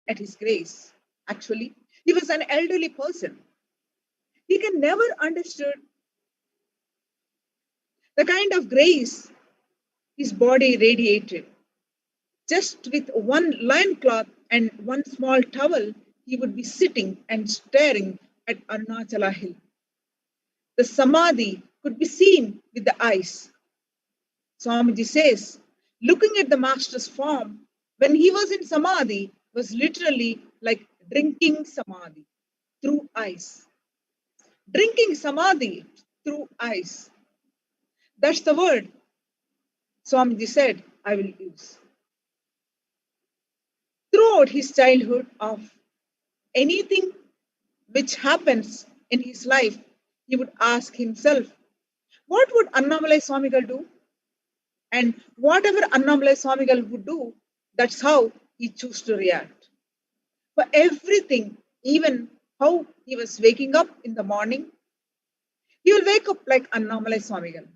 at his grace. Actually, he was an elderly person. He can never understood the kind of grace his body radiated. Just with one loincloth and one small towel, he would be sitting and staring at Arunachala Hill. The samadhi could be seen with the eyes. Swamiji says, looking at the master's form when he was in samadhi was literally like drinking samadhi through eyes. Drinking samadhi through eyes. That's the word Swamiji said I will use. Throughout his childhood, of anything which happens in his life, he would ask himself, what would Annamalai Swamigal do? And whatever Annamalai Swamigal would do, that's how he chose to react. For everything, even how he was waking up in the morning, he will wake up like Annamalai Swamigal.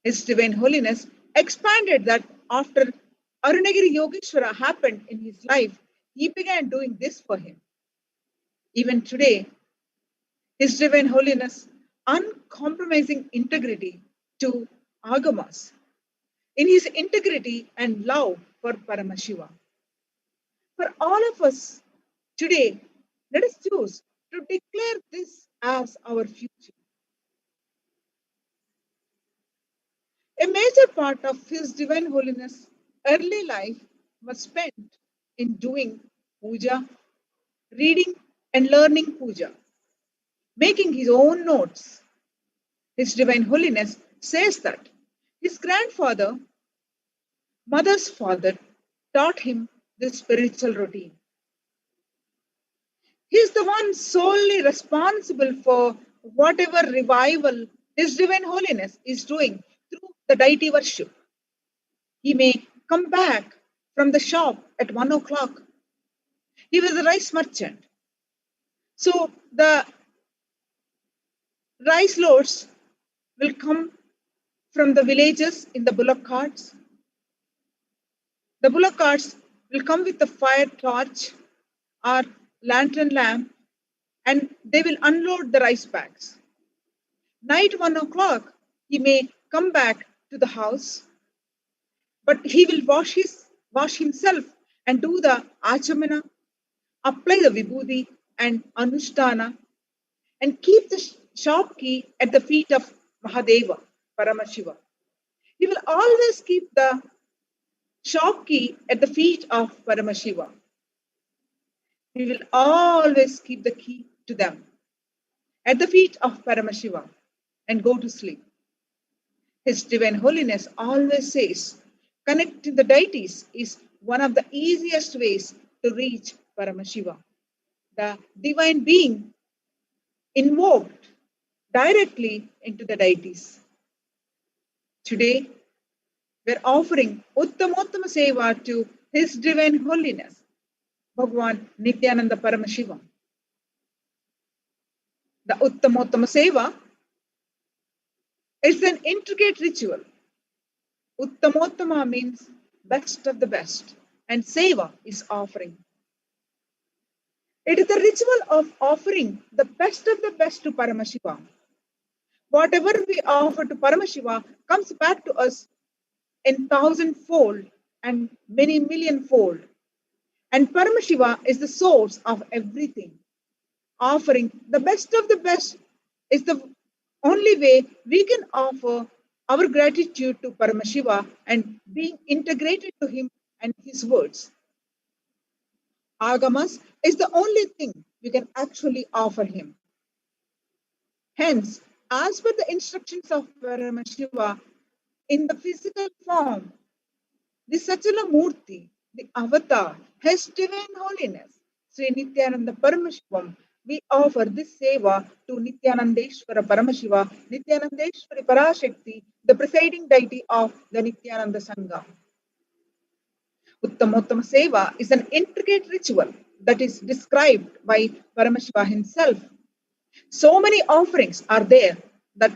His Divine Holiness expanded that after Arunagiri Yogeshwara happened in his life, he began doing this for him. Even today, His Divine Holiness uncompromising integrity to Agamas, in his integrity and love for Paramashiva. For all of us today, let us choose to declare this as our future. A major part of His Divine Holiness' early life was spent in doing puja, reading and learning puja, making his own notes. His Divine Holiness says that his grandfather, mother's father, taught him this spiritual routine. He is the one solely responsible for whatever revival His Divine Holiness is doing through the deity worship. He may come back from the shop at 1 o'clock. He was a rice merchant. So the rice loads will come from the villages in the bullock carts. The bullock carts will come with a fire torch or lantern lamp, and they will unload the rice bags. Night 1 o'clock, he may come back to the house, but he will wash himself and do the achamana, apply the vibhuti and anushtana, and keep the shop key at the feet of Mahadeva, Paramashiva. He will always keep the shop key at the feet of Paramashiva. He will always keep the key to them at the feet of Paramashiva and go to sleep. His Divine Holiness always says, connecting the deities is one of the easiest ways to reach Paramashiva, the divine being invoked directly into the deities. Today, we're offering Uttamottama Seva to His Divine Holiness, Bhagwan Nithyananda Paramashivam. The Uttamottama Seva is an intricate ritual. Uttamottama means best of the best, and Seva is offering. It is the ritual of offering the best of the best to Paramashiva. Whatever we offer to Paramashiva comes back to us in 1,000-fold and many million-fold. And Paramashiva is the source of everything. Offering the best of the best is the only way we can offer our gratitude to Paramashiva and being integrated to him and his words. Agamas is the only thing we can actually offer him. Hence, as per the instructions of Paramashiva, in the physical form, the Sachala Murti, the avatar, His Divine Holiness, Sri Nithyananda Paramashivam, we offer this seva to Nithyanandeshwara Paramashiva, Nithyanandeshwari Parashakti, the presiding deity of the Nithyananda Sangha. Uttamottama Seva is an intricate ritual that is described by Paramashiva himself. So many offerings are there that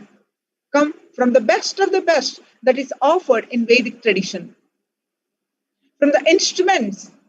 come from the best of the best that is offered in Vedic tradition. From the instruments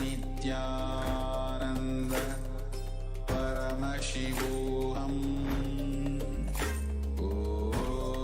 Nithyananda Paramashivoham. Om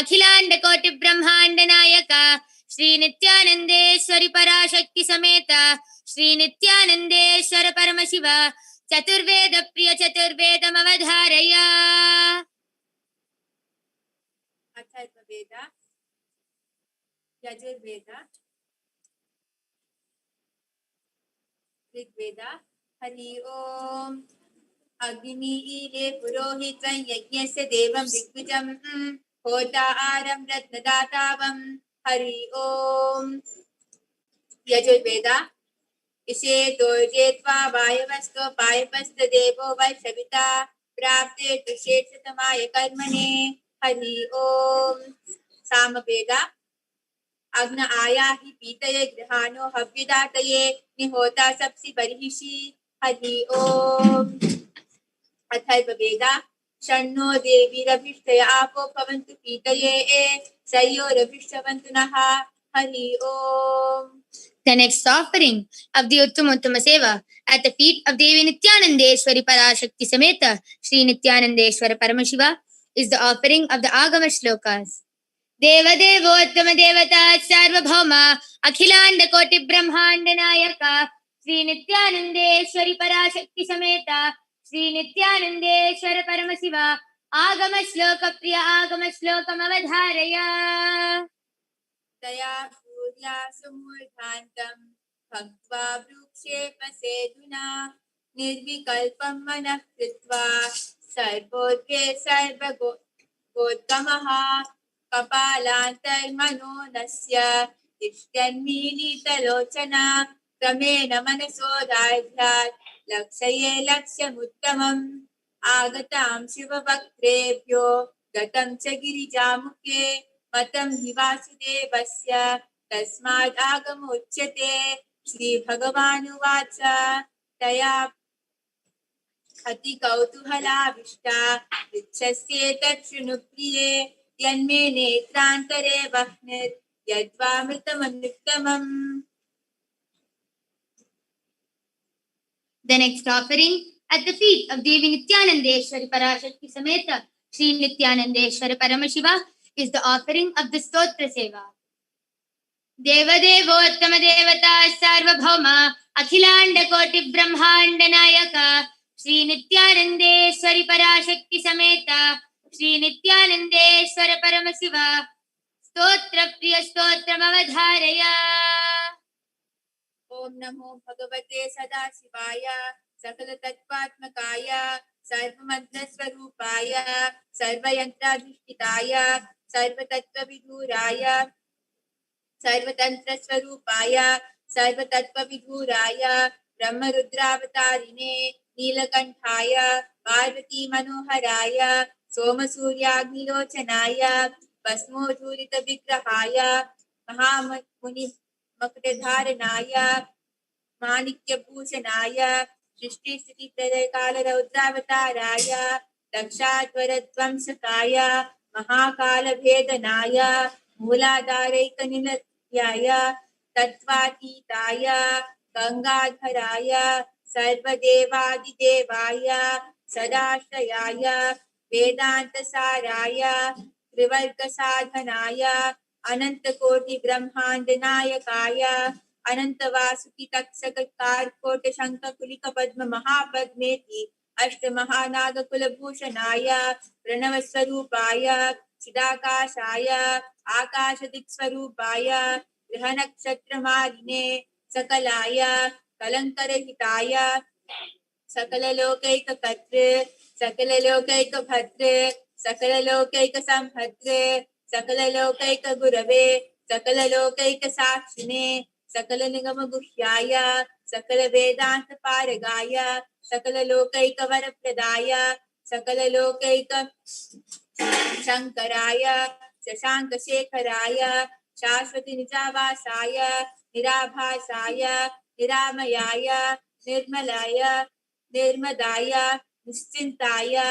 अखिलांड कोटि ब्रह्मांड नायक श्री नित्यानंदेश्वरी पराशक्ति समेत श्री नित्यानंदेश्वर परमशिव चतुर्वेद प्रिय चतुर्वेदमवधारय। अथर्ववेद, यजुर्वेद, ऋग्वेद। हरि ओम। अग्निमीले पुरोहितं यज्ञस्य देवं ऋग्विजं होतारं रत्नदातावं। हरि ओम। यजुर्वेद। इषे दोर्जेत्वा वायवस्तो पायपस्त देवो वैश्विता प्राप्ते दुषेक्षतमाय कर्मणे। हरि ओम। सामवेद। अग्न आयाहि पीतये गृहाणो हव्यदातये निहोता सप्सि बर्हिषि। हरि ओम। अथर्ववेद। षण्णो देवीरभिष्टय आपो भवन्तु पीतये सयोरभिष्टवन्तु नः। हरि ओम। The next offering of the Uttama Seva at the feet of Devi Nithyanandeshwari Parashakti Sameta Shri Nithyanandeshwara Paramashiva is the offering of the Agama Shlokas. Deva Devottama Devata Sarvabhauma Akhilanda Koti Brahmanda Nayaka Shri Nithyanandeshwari Parashakti Sameta Shri Nithyanandeshwara Paramashiva Agama Shloka Priya Agama Shlokam Avadharaya. Taya Purya Sumurthantam Bhakva Vrukshepasethuna Nirvikalpam Manah Kritva Sarvodve Sarvagodgamaha Kapalantar Mano Nasya Tishtanmilitalochana Kramena Manasodadhyat Lakshaye Lakshamuttamam Agatam Shivabhaktrebhyo Gatam Chagirijamuke Matam Hivasudevasya Tasmad Agamuchyate. Shri Bhagavanu Vacha Taya Ati Kautuhala Vishta Vichasye Tatshunupriye Yanme Netrantare Vahnit Yadvamritamanuttamam. The next offering at the feet of Devi Nithyanandeshwari Parashakti Sameta Shri Nithyanandeshwara Paramashiva is the offering of the Stotra Seva. Deva Devottama Devata Sarvabhauma Akhilanda Koti Brahmanda Nayaka Shri Nithyanandeshwari Parashakti Sameta Shri Nithyanandeshwara Paramashiva Stotra Priya Stotram Avadharaya. Om Namo Bhagavate Sadashivaya Sakala Tattvatmakaya Sarvamantra Swarupaya Sarvayantra Dhishtitaya Sarvatattva Vidhuraya Sarvatantra Swarupaya Sarvatattva Vidhuraya Brahmarudravatarine Neelakanthaya Parvati Manoharaya Somasuryagnilochanaya Basmodhurita Vigrahaya Mahamuni Makadharanaya Manikya Shrishti Sthiti Pralaya Kala Raudravataraya Dakshadvaradvamsakaya Mahakala Bhedanaya Mooladharaika Nilatyaya Tatvatitaya Gangadharaya Sarvadevadidevaya Sadashrayaya Vedanta Saraya Trivarga Sadhanaya Anantakoti Brahmandanayakaya Ananta Vasuki Taksakar Kota Shanka Kulika Padma Mahapadmeti Ashta Mahanaga Kulabhushanaya Pranavaswarupaya Chidakashaya Akashadik Swarupaya Grihanakshatramarine Sakalaya Kalankarahitaya Sakala Lokaika Patre Sakala Lokaika Bhatre Sakala Lokaika Samhatre Sakala Lokaika Gurave Sakala Lokaika Sakshine Sakala Nigama Gushyaya Sakala Vedanta Paragaya Sakala Lokaika Varapradaya Sakala Lokaika Shankaraya Shashanka Shekharaya Shashwati Nijavasaya Nirabhasaya Niramayaya Nirmalaya Nirmadaya Nischintaya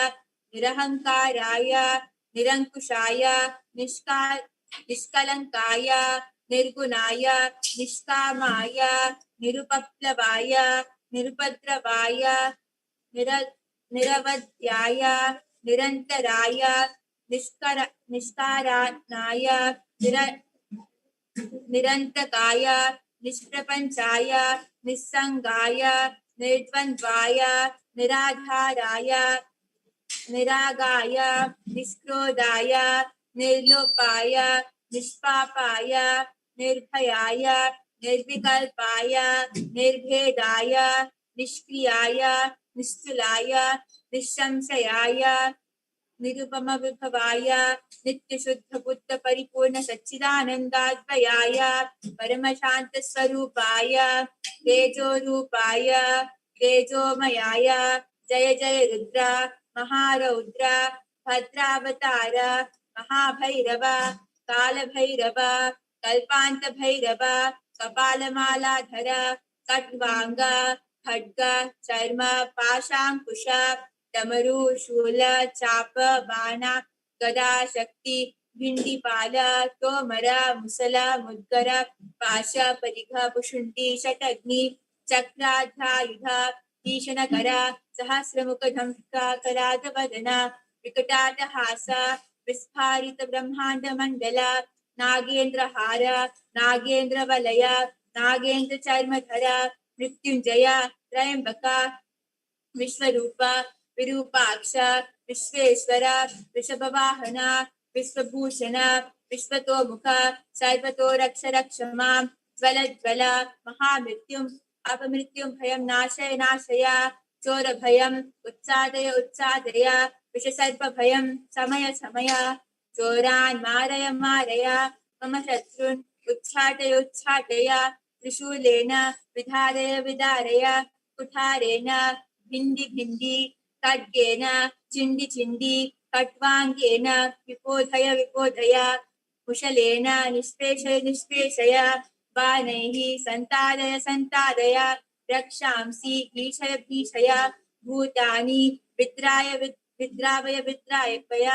Nirahankaraya Nirankushaya Nishkalankaya Nirgunaya Nishkamaya Nirupaplavaya Nirupatravaya Niravadyaya Nirantaraya निष्काराय निरन्तकाय निष्प्रपञ्चाय निस्सङ्गाय निर्द्वन्द्वाय निराधाराय निरागाय निष्क्रोधाय निर्लोपाय निष्पापाय निर्भयाय निर्विकल्पाय निर्भेदाय निष्क्रियाय निश्चलाय निःसंशयाय Nirupam विभवाय नित्य शुद्ध बुद्ध परिपूर्ण सच्चिदानंदाद्वयाय परम शांत स्वरूपाय तेजो रूपाय तेजोमयाय जय जय रुद्र महारौद्र भद्रावतार महाभैरव कालभैरव कल्पांत भैरव कपालमालाधर कट्वांग खड्ग चर्म पाशांकुश डमरू शूल चाप बाणा गदा शक्ति भिंडीपाल तोमर मुसल मुद्गर पाश परिघ पुशुंडी शतग्नि चक्राध्यायुध भीषणकर सहस्रमुख धंकाकराद वदन विकटाटहास विस्फारित ब्रह्मांड मंडल नागेंद्र हार नागेंद्र वलय नागेंद्र चर्मधर मृत्युंजय त्रयंबक विश्वरूप विरूपाक्ष विश्वेश्वर वृषभवाहन विश्वभूषण विश्वतोमुख सर्वतो रक्ष रक्ष मां ज्वल ज्वल महामृत्युम् अपमृत्युं भयं नाशय नाशय चोर भयम् उत्सादय उत्सादय विषसर्प भयं समय समय चोरान् मारय मारय मम शत्रून् उच्छाटय उच्छाटय त्रिशूलेन विधारय विदारय कुठारेण भिंडी भिंडी खड्गेन चिंडी चिंडी खट्वांगेन विपोधय विपोधय कुशलेन निष्पेषय निष्पेषय बाणैः संतारय संतारय रक्षांसि भीषय भीषय भूतानि विद्राय विद्रावय विद्रायपय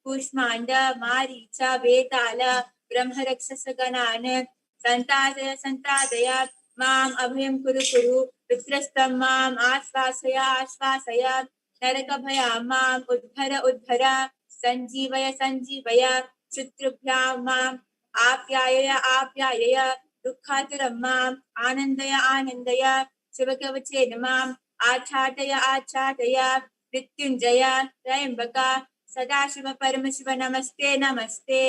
कूष्माण्ड मारीच वेताल ब्रह्मरक्षसगणान् संतादय संतादय माम् अभयं कुरु कुरु वित्रस्तं माम् आश्वासय आश्वासय नरकभया माम् उद्धर उद्धर सञ्जीवय सञ्जीवय शत्रुभ्यां माम् आप्यायय आप्यायय दुःखातुरं माम् आनन्दय आनन्दय शिवकवचेन माम् आच्छादय आच्छादय मृत्युञ्जय त्रयम्बक सदाशिव परमशिव नमस्ते नमस्ते।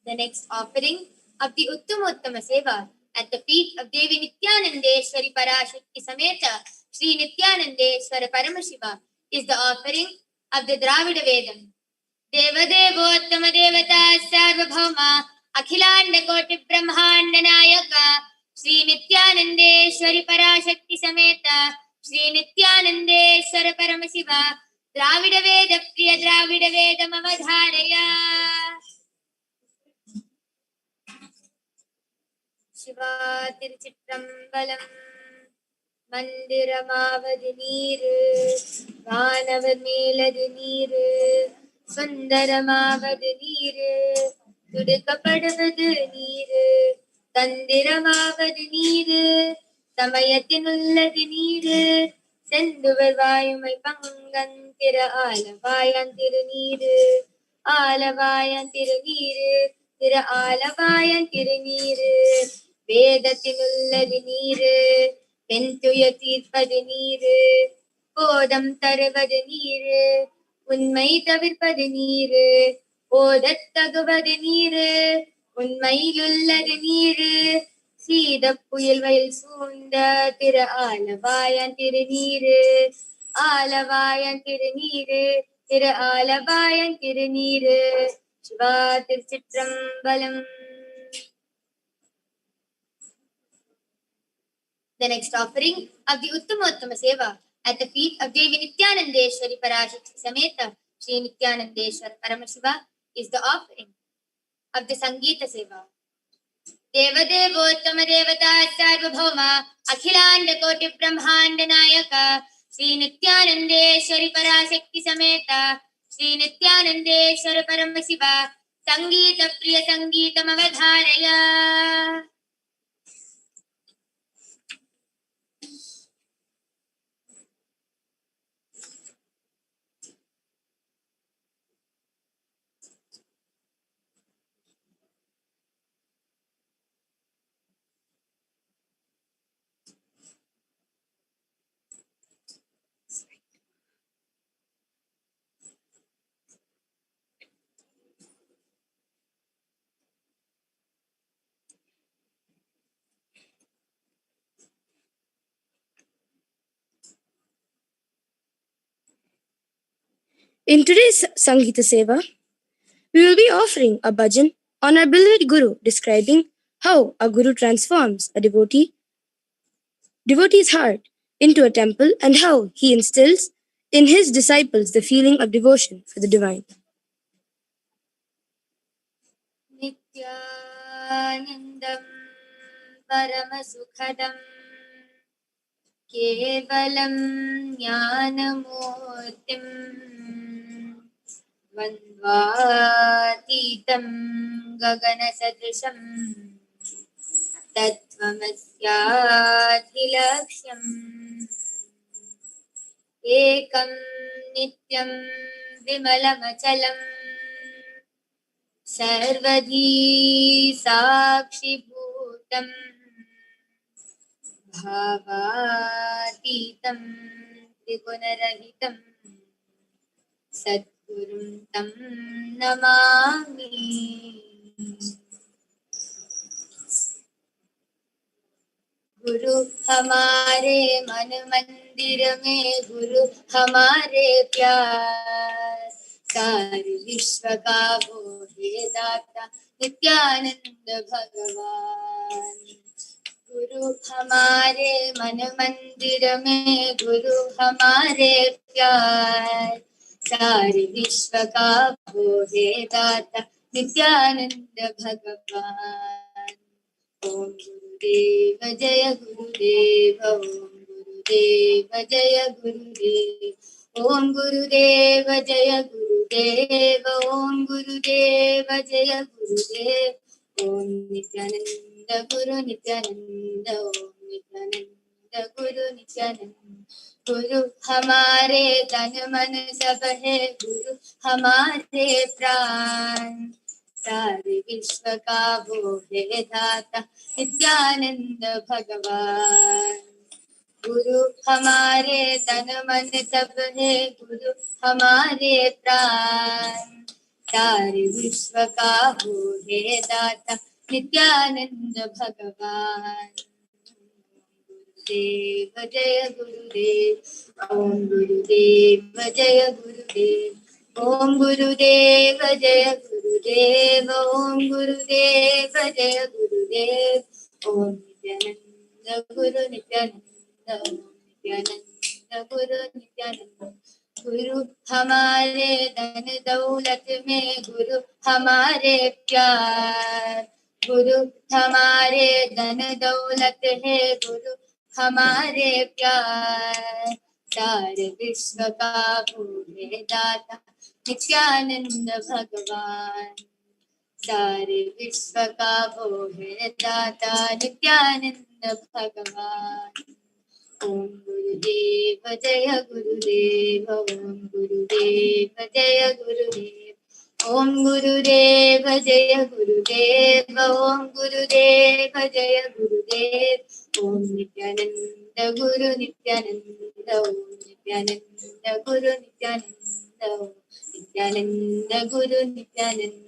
The next offering of the Uttamottama Seva at the feet of Devi Nithyanandeshwari Parashakti Sameta Sri Nithyanandeshwara Paramashiva is the offering of the Dravida Vedam. Devadevottama Devata Sarvabhauma Akhilanda Koti Brahmanda Nayaka Sri Nithyanandeshwari Parashakti Sameta Sri Nithyanandeshwara Paramashiva Dravida Veda Priya Dravida Vedam Avadharaya Shiva Tiruchitrambalam Mandiramavadu Neeru Vaanavad Meladu Neeru Sundaramavadu Neeru Tudukkapaduvadu Neeru Tandiramavadu Neeru Samayathilullathu Neeru Senduvar Vaayumai Pangan Tira Alavayan Tiru Neeru Alavayan Tiru Neeru Tira Alavayan Tiru Neeru வேதத்தினுள்ளது நீரு பெண்துய தீர்ப்பது நீரு போதம் தருவது நீரு உண்மை தவிர்ப்பது நீரு போதத் தகுவது நீரு உண்மையிலுள்ளது நீரு சீத புயல் வயல் சூழ்ந்த திரு ஆலவாயன் திருநீரு ஆலவாயன் திருநீரு திரு ஆலவாயன் திருநீரு சிவா திருச்சிற்றம்பலம். The next offering of the Uttamottama Seva at the feet of Devi Nithyanandeshwari Parashakti Sameta Sri Nithyanandeshwara Paramashiva is the offering of the Sangeeta Seva. Devadevottama Devata Sarvabhauma Akhilanda Koti Brahmanda Nayaka Sri Nithyanandeshwari Parashakti Sameta Sri Nithyanandeshwara Paramashiva Sangeeta Priya Sangeetam Avadharaya In today's Sangeeta Seva, we will be offering a bhajan on our beloved Guru, describing how a Guru transforms a devotee's heart into a temple and how he instills in his disciples the feeling of devotion for the divine. Nithyanandam Paramasukhadam Kevalam Jnanamurtim Vandvatitam Gaganasadrisham Tattvamasyadhilaksham Ekam Nityam Vimalamachalam Sarvadhi Sakshi Bhutam Bhavatitam Trigunarahitam Satgurum Tam Namami. गुरु हमारे मन मंदिर में गुरु हमारे प्यार सारे विश्व का वो है दाता नित्यानंद भगवान. गुरु हमारे मन मंदिर में गुरु हमारे प्यार सारे विश्व का वो है दाता नित्यानंद भगवान. ओम गुरुदेव जय गुरुदेव ओम गुरुदेव जय गुरुदेव ओम गुरुदेव जय गुरुदेव ओम गुरुदेव जय गुरुदेव ओम नित्यानंद गुरु नित्यानंद ओम नित्यानंद गुरु नित्यानंद. गुरु हमारे तन मन सब है गुरु हमारे प्राण सारे विश्व का वो है दाता नित्यानंद भगवान. गुरु हमारे तन मन सब है गुरु हमारे प्राण सारे विश्व का हो हे दाता नित्यानंद भगवान। गुरुदेव जय गुरुदेव ओम गुरुदेव जय गुरुदेव ओम गुरुदेव जय गुरुदेव ओम गुरुदेव जय गुरुदेव ओम नित्यानंद गुरु नित्यानंद ओम नित्यानंद गुरु नित्यानंद। गुरु हमारे धन दौलत में गुरु हमारे प्यार, गुरु हमारे धन दौलत है गुरु हमारे प्यार। सारे विश्व का भोले दाता नित्यानंद भगवान, सारे विश्व का भोले दाता नित्यानंद भगवान। ओम गुरुदेव जय गुरुदेव ओम गुरुदेव जय गुरुदेव ओम गुरुदेव जय गुरुदेव ओम गुरुदेव जय गुरुदेव ओम नित्यानंद गुरु नित्यानंद ओम नित्यानंद गुरु नित्यानंद ओम नित्यानंद गुरु Nityanand.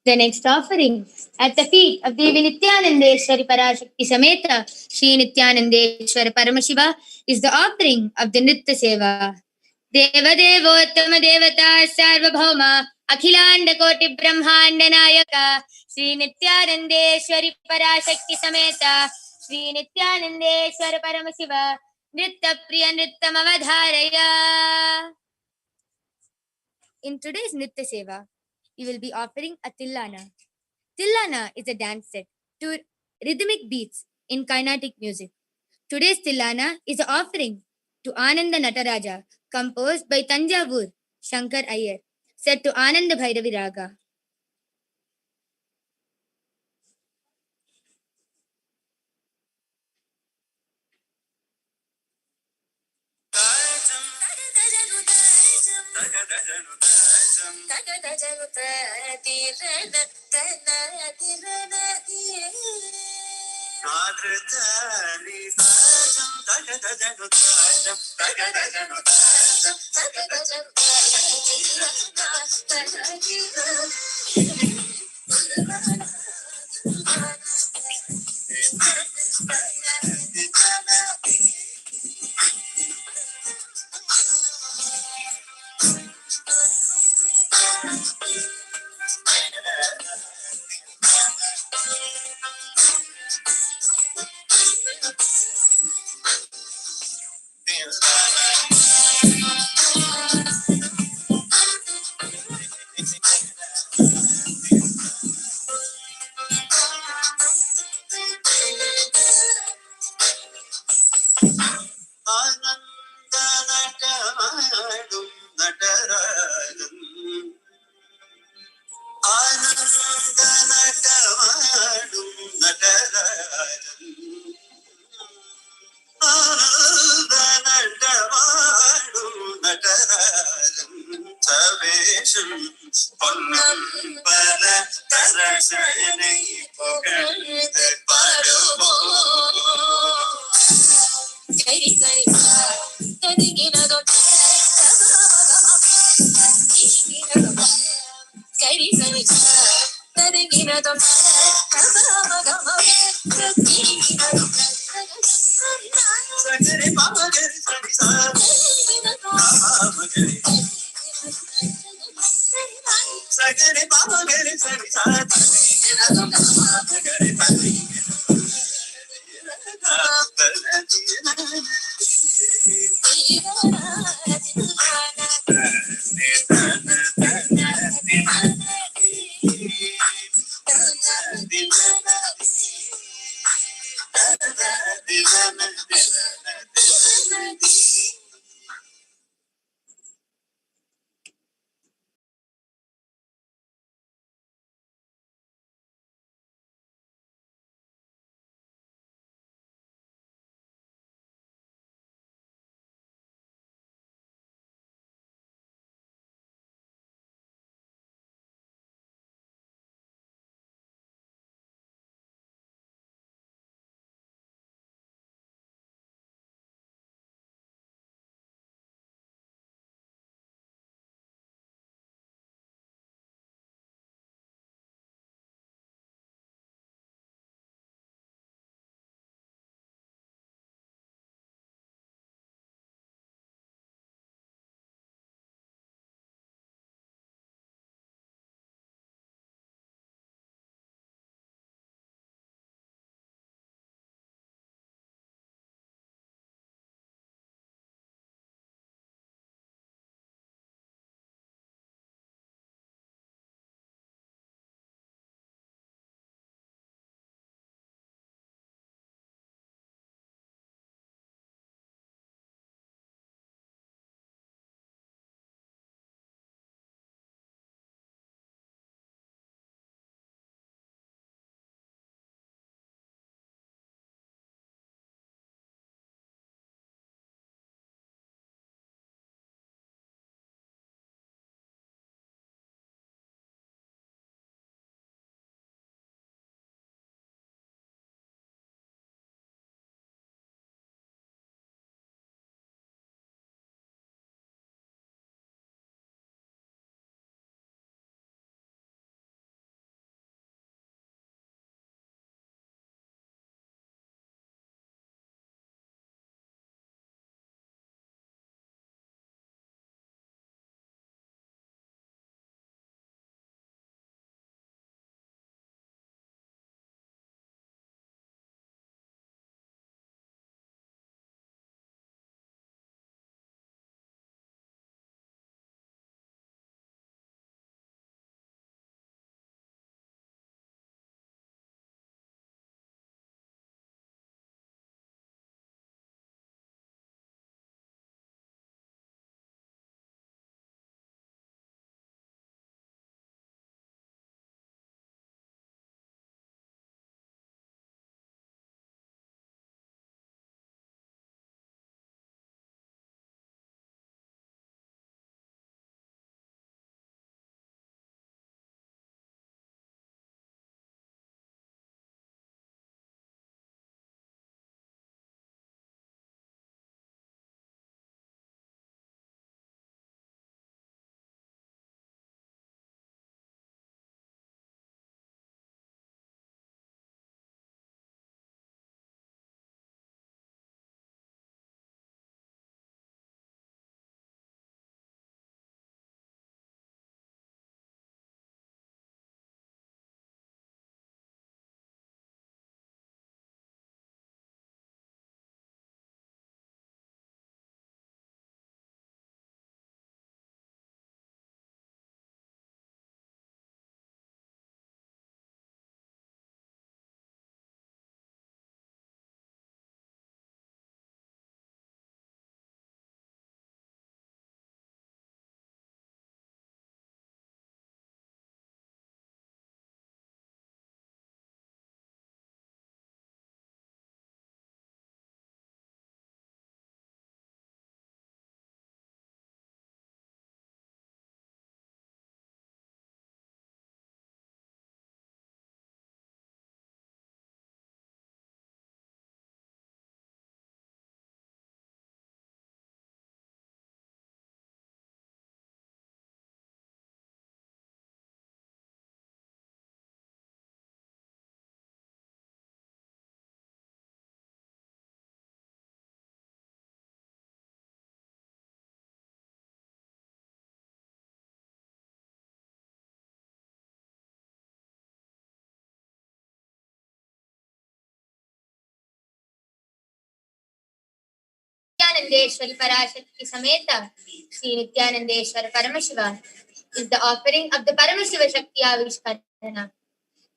The next offering at the feet of Devi Nithyanandeshwari Parashakti Sameta Shri Nithyanandeshwara Paramashiva is the offering of the Nritya Seva. Deva Devottama Devata Sarvabhauma Akhilanda Koti Brahmanda Nayaka Shri Nithyanandeshwari Parashakti Sameta Shri Nithyanandeshwara Paramashiva Nritya Priya Nrityam Avadharaya. In today's Nritya Seva, we will be offering a Tillana. Tillana is a dance set to rhythmic beats in Carnatic music. Today's Tillana is an offering to Ananda Nataraja, composed by Tanjavur Shankar Iyer, set to Ananda Bhairavi Raga. பொன்னம்பல தரசனை புகழ்ந்து சகரி பாமகரி சரி சகரி பாமகரி சரி Nityanandeshwari Parashakti Sameta Sri Nityanandeshwara Paramashiva is the offering of the Paramashiva Shakti Avishkarana.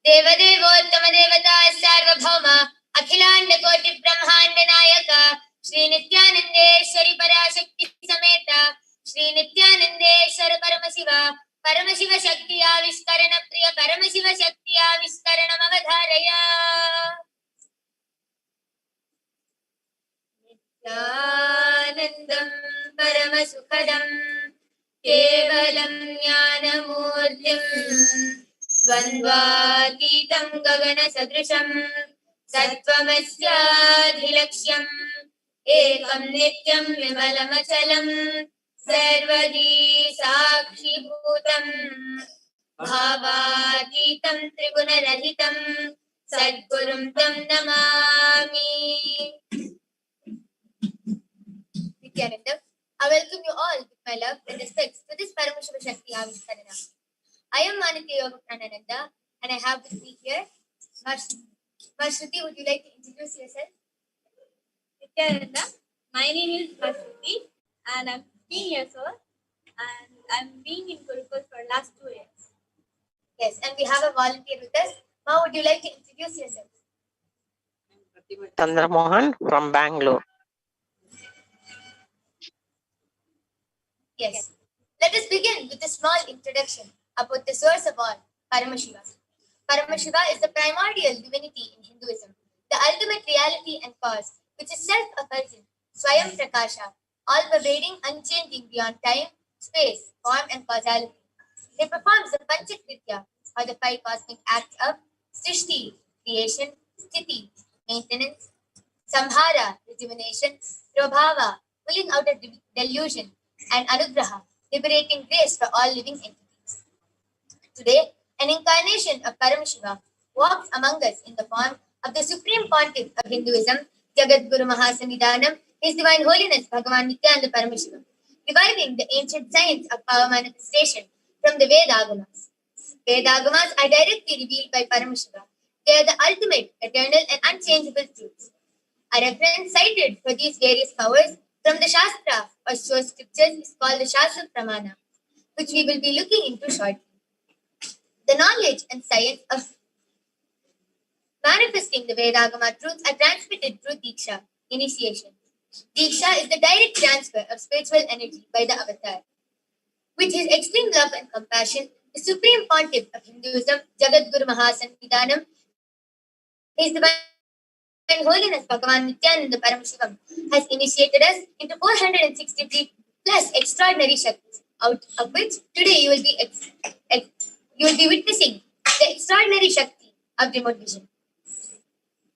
Devadevottama Devata Sarvabhauma Akhilanda Koti Brahmanda Nayaka Sri Nityanandeshwari Parashakti Sameta Sri Nityanandeshwara Paramashiva Paramashiva Shakti Avishkarana Priya Paramashiva Shakti Avishkarana Avadharaya Nityanandam Paramasukhadam Kevalam Jnanamurtim Dvandvatītam Gagana Sadrisham Sattvamasyaadhilaksham Ekam Nityam Vimalamachalam Sarvadi Sakshi Bhutam Bhavatītam Triguణarahitam Sadgurum Tam Namami. Nityanandam, I welcome you all with my love and respect to this Paramashiva Shakti Avishkarana. I am Manitya Yoga Pranananda and I have with me here Shruti. Would you like to introduce yourself? Nityananda. My name is Shruti and I'm 15 years old and I'm being in Gurukul for last 2 years. Yes, and we have a volunteer with us. Ma, would you like to introduce yourself? Chandra Mohan from Bangalore. Yes. Let us begin with a small introduction about the source of all, Paramashiva. Paramashiva is the primordial divinity in Hinduism, the ultimate reality and cause, which is self-effulgent, Swayam Prakasha, all-pervading, unchanging beyond time, space, form and causality. He performs the Panchakritya, or the 5 cosmic acts of Srishti, creation, Sthiti, maintenance, Samhara, rejuvenation, Prabhava, pulling out of delusion, and Anugraha, liberating grace for all living entities. Today, an incarnation of Paramashiva walks among us in the form of the Supreme Pontiff of Hinduism, Jagat Guru Mahasannidhanam, His Divine Holiness Bhagavan Nityananda Paramashivam, reviving the ancient science of power manifestation from the Vedagamas. Vedagamas are directly revealed by Paramashiva. They are the ultimate, eternal and unchangeable truths. A reference cited for these various powers from the Shastra or source scriptures is called the Shastra Pramana, which we will be looking into shortly. The knowledge and science of manifesting the Vedagama truths are transmitted through Diksha, initiation. Diksha is the direct transfer of spiritual energy by the avatar. With his extreme love and compassion, the Supreme Pontiff of Hinduism, Jagat Guru Mahasannidhanam, His Divine Holiness Bhagavan Nityananda Paramashivam, has initiated us into 463 plus extraordinary Shaktis, out of which today you will be witnessing the extraordinary Shakti of remote vision.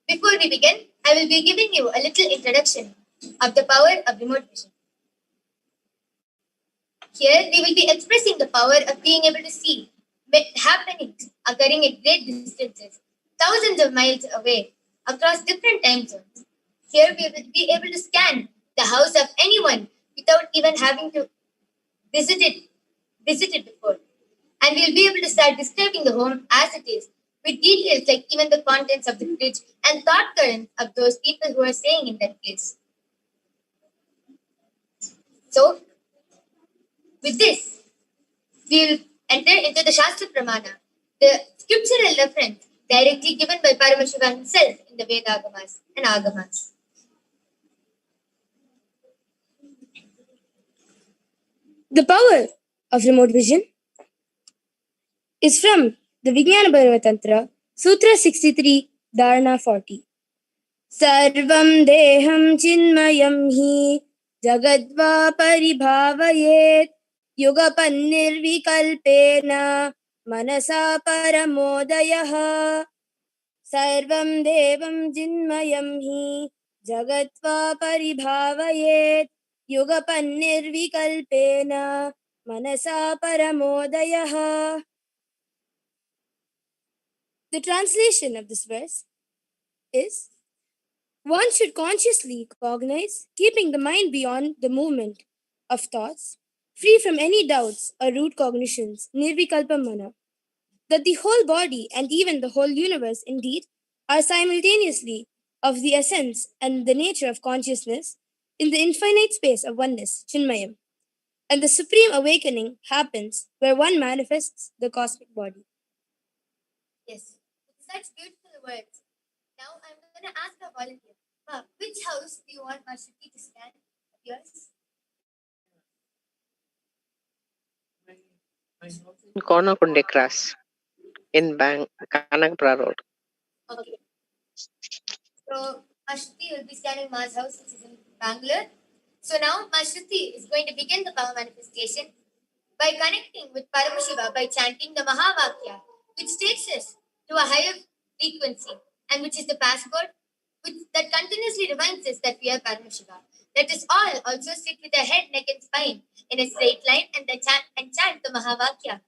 Before we begin, I will be giving you a little introduction of the power of remote vision. Here, we will be expressing the power of being able to see happenings occurring at great distances, thousands of miles away, across different time zones. Here, we will be able to scan the house of anyone without even having to visit it before. And we will be able to start describing the home as it is, with details like even the contents of the fridge and thought currents of those people who are staying in that place. So, with this, we will enter into the Shastra Pramana, the scriptural reference directly given by Paramashiva himself in the Vedagamas and Agamas. The power of remote vision is from the Vijnana Bhairava Tantra, Sutra 63, Dharana 40. Sarvam deham chinmayam hi jagadva paribhavayet yugapanirvikalpena manasa paramodayah. Sarvam devam chinmayam hi jagadva paribhavayet yugapanirvikalpena manasa paramodayah. The translation of this verse is: one should consciously cognize, keeping the mind beyond the movement of thoughts, free from any doubts or root cognitions, nirvikalpa mana, that the whole body and even the whole universe indeed are simultaneously of the essence and the nature of consciousness, in the infinite space of oneness, Chinmayam, and the supreme awakening happens where one manifests the cosmic body. Yes, such beautiful words. Now I'm going to ask a volunteer. Ma, which house do you want Shruti to stand of yours? Konakunde Cross in Kanakapura Road. Okay. So Shruti will be standing Ma's house, which is in Bangalore. So now Shruti is going to begin the power manifestation by connecting with Paramashiva by chanting the Mahavakya, which takes us to a higher frequency and which is the passcode that continuously reminds us that we are Paramashiva. Let us all also sit with our head, neck, and spine in a straight line and chant the Mahavakya.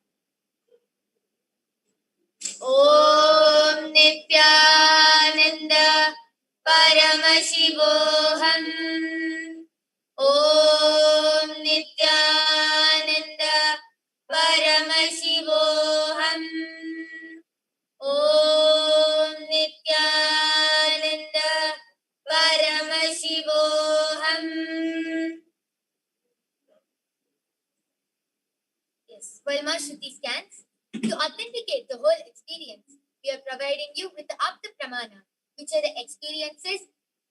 Om Nithyananda Paramashivoham. Om Nithyananda Paramashivoham. Om Nithyananda Paramashivoham. Yes, while Ma Shruti scans, to authenticate the whole experience, we are providing you with the Apta Pramana, which are the experiences,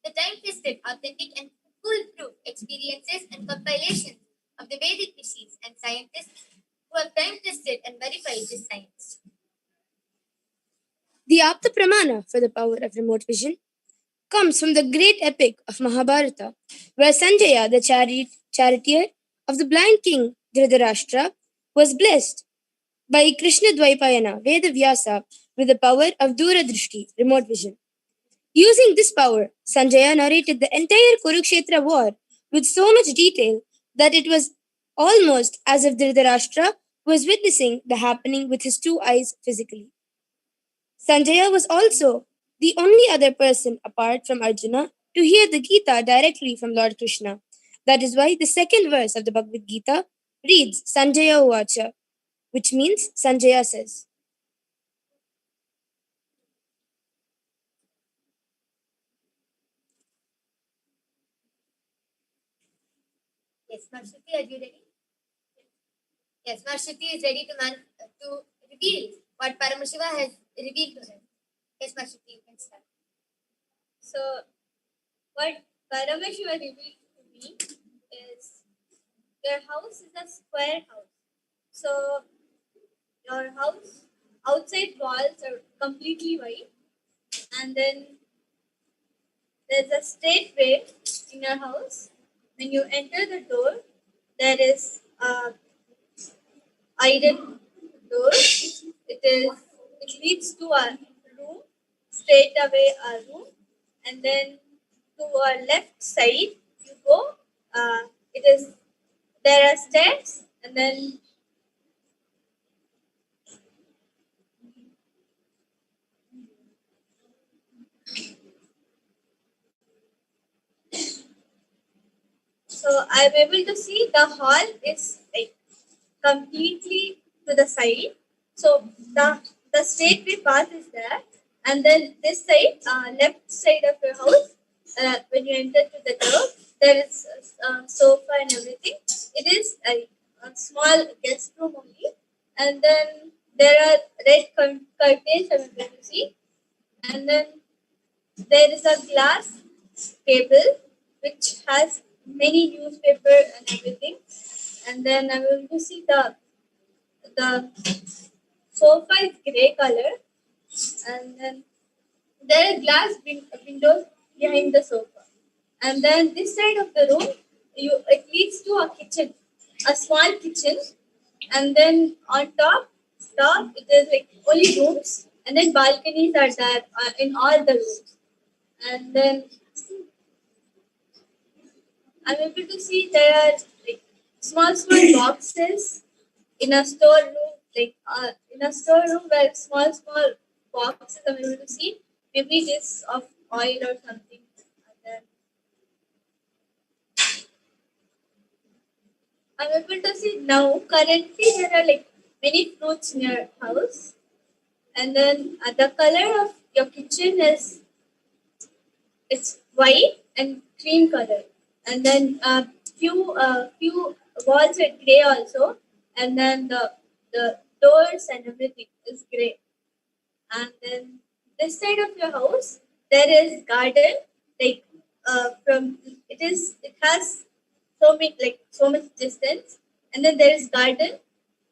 the time-tested, authentic, and foolproof experiences and compilations of the Vedic rishis and scientists who have time-tested and verified this science. The Apta Pramana for the power of remote vision comes from the great epic of Mahabharata, where Sanjaya, the charioteer of the blind king Dhritarashtra, was blessed by Krishna Dvaipayana Vedavyasa with the power of Duradrishti, remote vision. Using this power, Sanjaya narrated the entire Kurukshetra war with so much detail that it was almost as if Dhritarashtra was witnessing the happening with his two eyes physically. Sanjaya was also the only other person apart from Arjuna to hear the Gita directly from Lord Krishna. That is why the second verse of the Bhagavad Gita reads Sanjaya Uvacha, which means Sanjaya says. Yes, Shruti, are you ready? Yes, Shruti is ready to reveal what Paramashiva has revealed to her. Yes, Shruti, you can start. So, what Paramashiva revealed to me is your house is a square house. So, your house outside walls are completely white, and then there's a straight way in your house. When you enter the door, there is a iron door. It leads to a room, straight away a room, and then to our left side you go. There are steps, and then so I'm able to see the hall is like completely to the side. So the straightway path is there, and then this side, left side of your house, when you enter to the door, there is a sofa and everything. It is a small guest room only, and then there are red curtains I'm able to see, and then there is a glass table which has many newspaper and everything, and then I will to see the sofa is grey color, and then there are glass windows behind the sofa, and then this side of the room it leads to a kitchen, a small kitchen, and then on top it is like only rooms, and then balconies are there in all the rooms, and then I'm able to see there are like small boxes in a storeroom, in a storeroom where small boxes I'm able to see. Maybe it is of oil or something. And then I'm able to see now. Currently, there are like many fruits in your house, and then the color of your kitchen is it's white and cream color. and then few walls are grey also, and then the doors and everything is grey. And then this side of your house there is garden, like from it has so much distance, and then there is garden,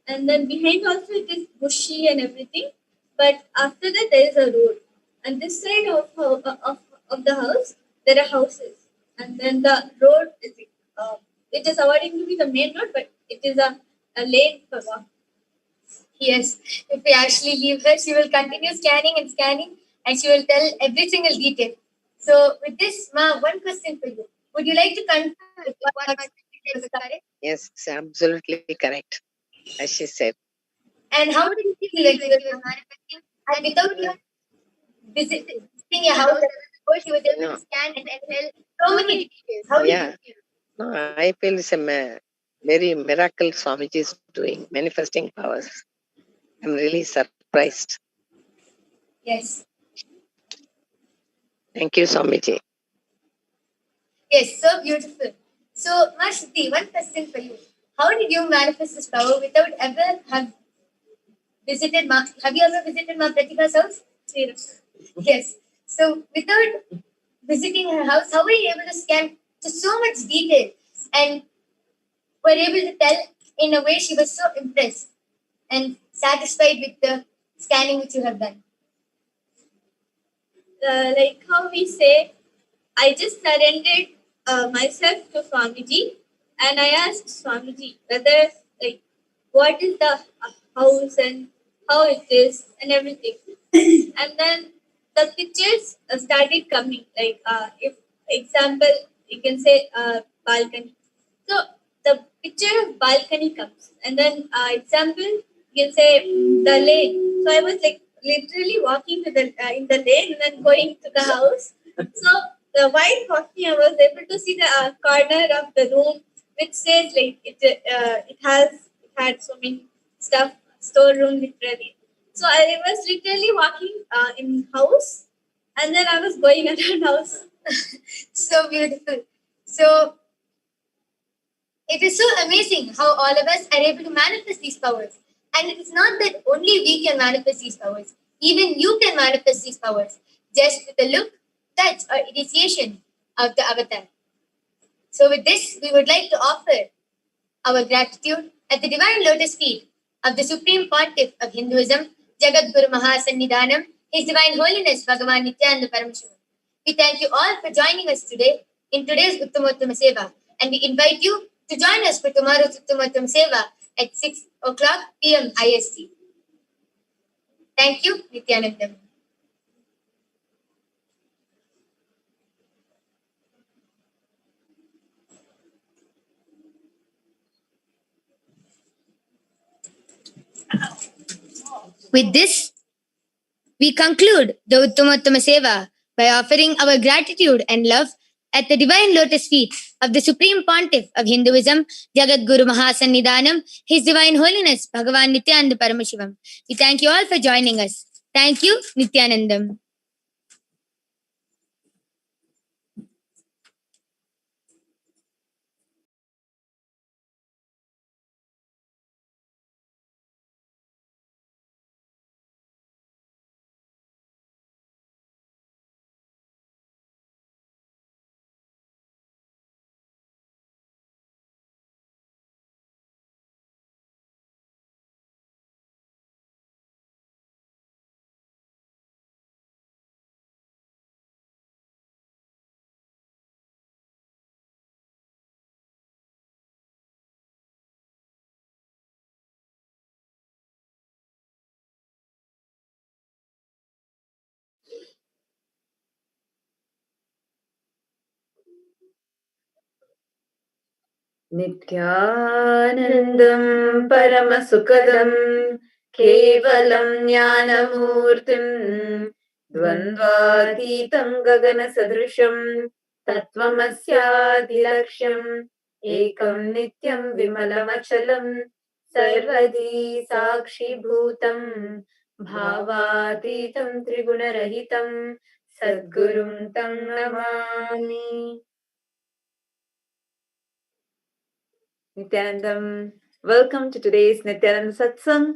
and then behind also it is bushy and everything, but after that there is a road, and this side of the house there are houses, and then the road is it is avoiding to be the main road, but it is a lane for walk. Yes, if we actually leave her, she will continue scanning and scanning, and she will tell every single detail. So, with this, Ma, one question for you. Would you like to confirm if what Ma said is correct? Yes, it's absolutely correct, as she said. And how did you feel like you were manifesting? And without even visiting your house, first you were able No. to scan and tell so many details. How did Yeah. you feel? No, I feel it's a very miracle Swamiji is doing, manifesting powers. I'm really surprised. Yes. Thank you, Swamiji. Yes, so beautiful. So, Ma Shruti, one question for you. How did you manifest this power without ever have visited Ma? Have you ever visited Ma Pratika's house? Yes. So, without visiting her house, how were you able to scan to so much detail and were able to tell in a way she was so impressed and satisfied with the scanning which you have done? Like how we say, I just surrendered myself to Swamiji, and I asked Swamiji whether, like, what is the house and how it is and everything. And then the pictures started coming. Like, if example, you can say balcony. So the picture of balcony comes, and then example, you can say the lane. So I was like literally walking to the in the lane and then going to the house. So while walking, I was able to see the corner of the room, which says like it had so many stuff storeroom literally. So I was literally walking in house, and then I was going around house. So beautiful. So it is so amazing how all of us are able to manifest these powers. And it is not that only we can manifest these powers. Even you can manifest these powers just with a look, touch, or initiation of the avatar. So with this, we would like to offer our gratitude at the divine lotus feet of the Supreme Pontiff of Hinduism, Jagat Guru Mahasannidhanam, His Divine Holiness Bhagavan Nithyananda Paramashivam. We thank you all for joining us today in today's Uttamottama Seva, and we invite you to join us for tomorrow's Uttamottama Seva at 6 o'clock p.m. IST. Thank you, Nithyanandam. With this, we conclude the Uttamottama Seva by offering our gratitude and love at the divine lotus feet of the Supreme Pontiff of Hinduism, Jagat Guru Mahasannidhanam, His Divine Holiness Bhagavan Nithyananda Paramashivam. We thank you all for joining us. Thank you, Nithyanandam. नित्यानन्दं परमसुखदं केवलं ज्ञानमूर्तिं द्वन्द्वातीतं गगनसदृशं तत्त्वमस्यादिलक्ष्यम् एकं नित्यं विमलमचलं सर्वदी साक्षिभूतं भावातीतं त्रिगुणरहितं सद्गुरुं तं Namami. Nithyanandam. Welcome to today's Nithyananda Satsang,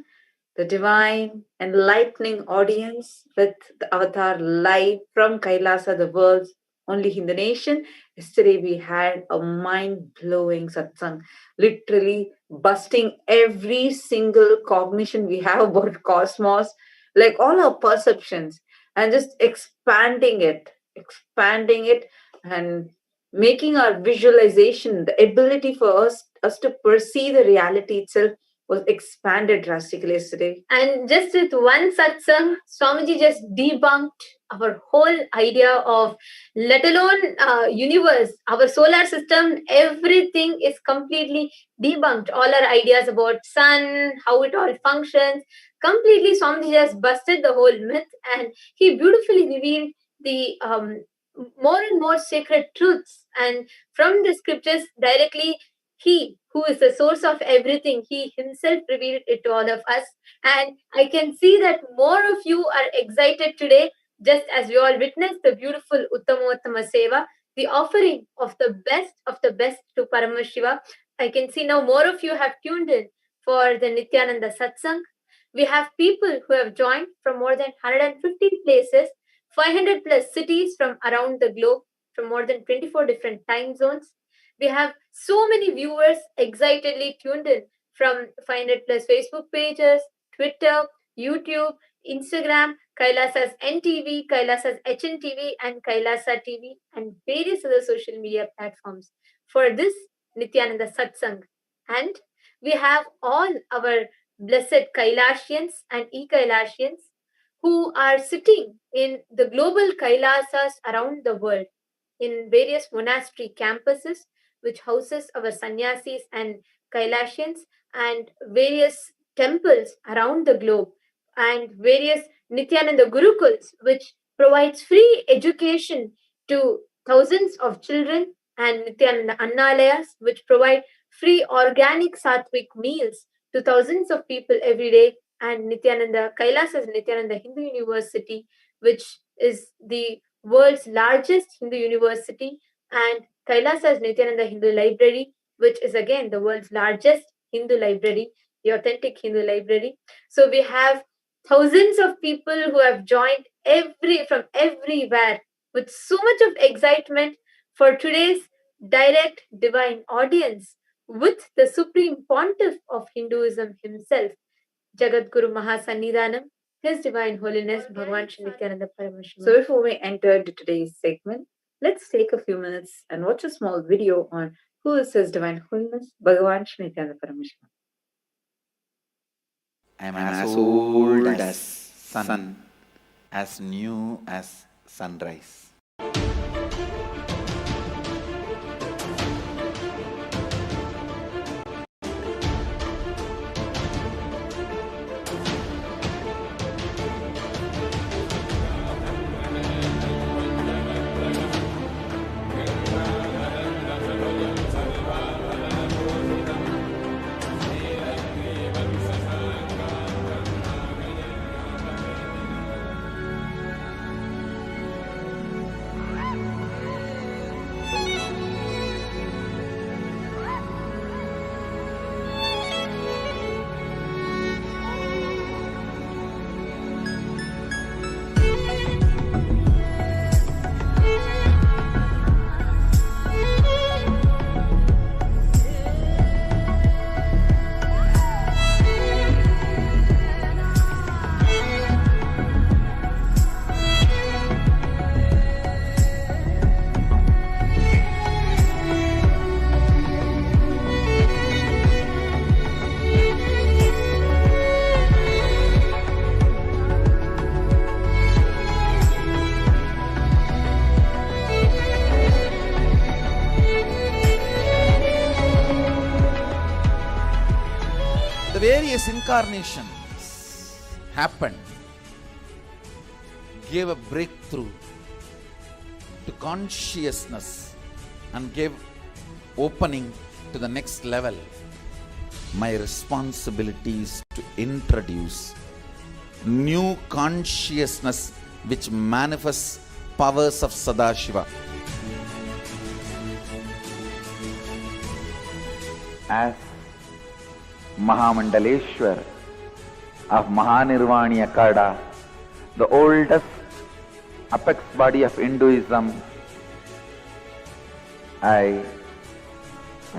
the divine enlightening audience with the avatar live from Kailasa, the world's only Hindu nation. Yesterday we had a mind-blowing satsang, literally busting every single cognition we have about cosmos, like all our perceptions, and just expanding it, and making our visualization, the ability for us to perceive the reality itself was expanded drastically yesterday. And just with one satsang, Swamiji just debunked our whole idea of, let alone universe, our solar system, everything is completely debunked. All our ideas about sun, how it all functions, completely Swamiji just busted the whole myth, and he beautifully revealed the more and more sacred truths. And from the scriptures directly, he who is the source of everything, he himself revealed it to all of us. And I can see that more of you are excited today, just as we all witnessed the beautiful Uttamottama Seva, the offering of the best to Paramashiva. I can see now more of you have tuned in for the Nithyananda Satsang. We have people who have joined from more than 150 places, 500 plus cities from around the globe, from more than 24 different time zones. We have so many viewers excitedly tuned in from 500 plus Facebook pages, Twitter, YouTube, Instagram, Kailasa's NTV, Kailasa's HNTV, and Kailasa TV, and various other social media platforms for this Nithyananda Satsang. And we have all our blessed Kailashians and e-Kailashians who are sitting in the global Kailasas around the world, in various monastery campuses, which houses our sannyasis and Kailashians, and various temples around the globe, and various Nithyananda Gurukuls, which provides free education to thousands of children, and Nithyananda Annalayas, which provide free organic sattvic meals to thousands of people every day, and Nithyananda Kailasa's Nithyananda Hindu University, which is the world's largest Hindu university, and Kailasa's Nithyananda Hindu Library, which is again the world's largest Hindu library, the authentic Hindu library. So we have thousands of people who have joined from everywhere with so much of excitement for today's direct divine audience with the Supreme Pontiff of Hinduism himself, Jagadguru Mahasannidhanam, His Divine Holiness Bhagavan Shri Nithyananda Paramashivam. So before we enter today's segment, let's take a few minutes and watch a small video on who is His Divine Holiness Bhagavan Shri Nithyananda Paramashivam. I am as old as sun, as new as sunrise. Various incarnations happened, gave a breakthrough to consciousness and gave opening to the next level. My responsibility is to introduce new consciousness which manifests powers of Sadashiva. as Mahamandaleshwar of Mahanirvani Akada, the oldest apex body of Hinduism, I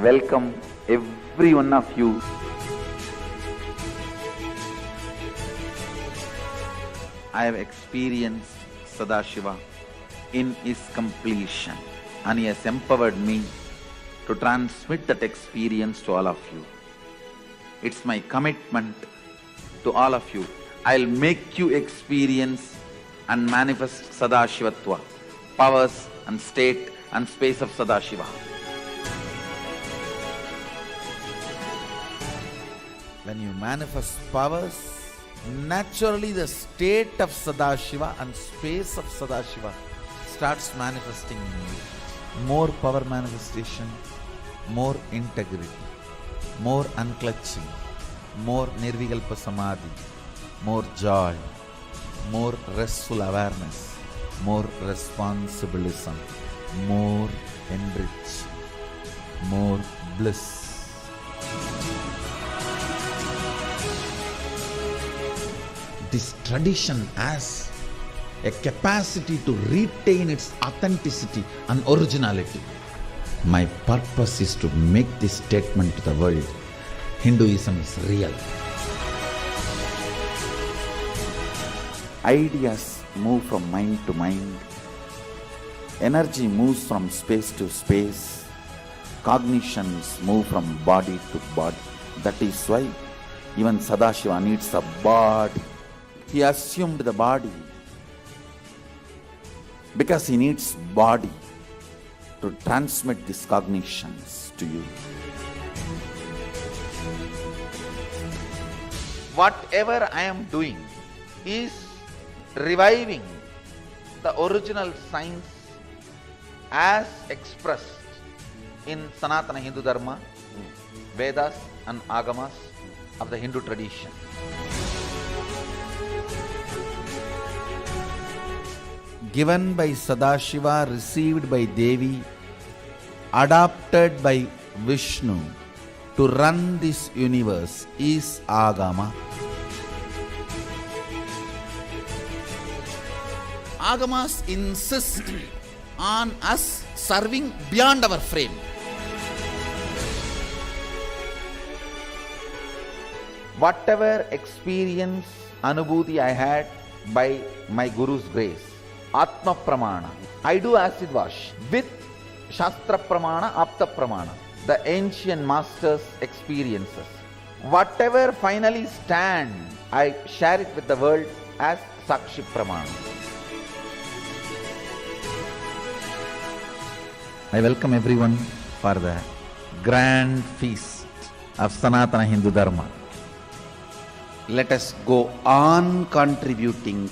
welcome every one of you. I have experienced Sadashiva in his completion, and he has empowered me to transmit that experience to all of you. It's my commitment to all of you. I'll make you experience and manifest Sadashivatva, powers and state and space of Sadashiva. When you manifest powers, naturally the state of Sadashiva and space of Sadashiva starts manifesting in you. More power manifestation, more integrity, more unclutching, more nirvikalpa samadhi, more joy, more restful awareness, more responsibilism, more enrich, more bliss. This tradition has a capacity to retain its authenticity and originality. My purpose is to make this statement to the world: Hinduism is real. Ideas move from mind to mind. Energy moves from space to space. Cognitions move from body to body. That is why even Sadashiva needs a body. He assumed the body because he needs body to transmit these cognitions to you. Whatever I am doing is reviving the original science as expressed in Sanatana Hindu Dharma, Vedas and Agamas of the Hindu tradition. Given by Sadashiva, received by Devi, adopted by Vishnu to run this universe is Agama. Agamas insist on us serving beyond our frame. Whatever experience, anubhuti I had by my Guru's grace, Atma Pramana, I do acid wash with Shastra Pramana, Apta Pramana, the ancient masters' experiences. Whatever finally stand, I share it with the world as Sakshi Pramana. I welcome everyone for the grand feast of Sanatana Hindu Dharma. Let us go on contributing.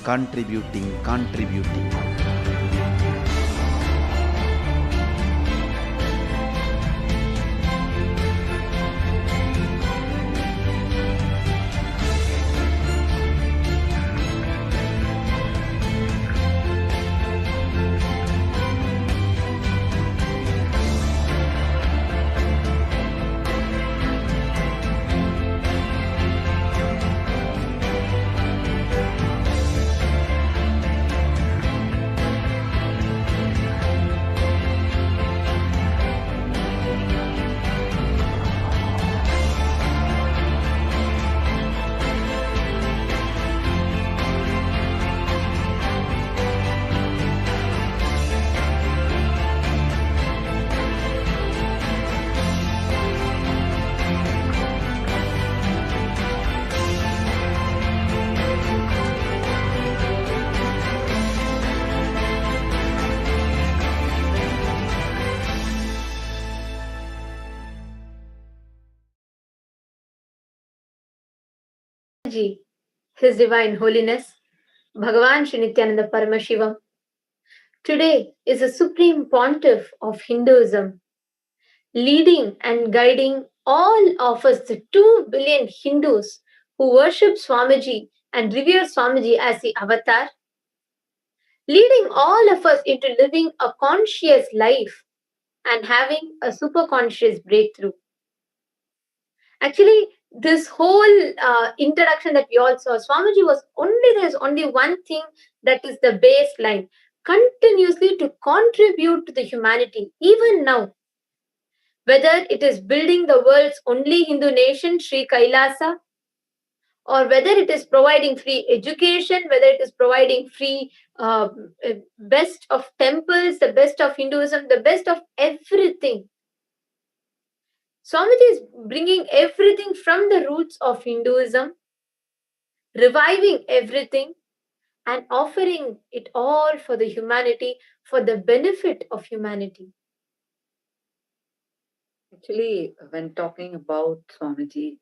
His Divine Holiness, Bhagavan Sri Nithyananda Paramashivam, today is the Supreme Pontiff of Hinduism, leading and guiding all of us, the 2 billion Hindus who worship Swamiji and revere Swamiji as the avatar, leading all of us into living a conscious life and having a super conscious breakthrough. Actually, this whole introduction that we all saw, Swamiji was there's only one thing that is the baseline, continuously to contribute to the humanity, even now. Whether it is building the world's only Hindu nation, Sri Kailasa, or whether it is providing free education, whether it is providing free best of temples, the best of Hinduism, the best of everything. Swamiji is bringing everything from the roots of Hinduism, reviving everything, and offering it all for the humanity, for the benefit of humanity. Actually, when talking about Swamiji,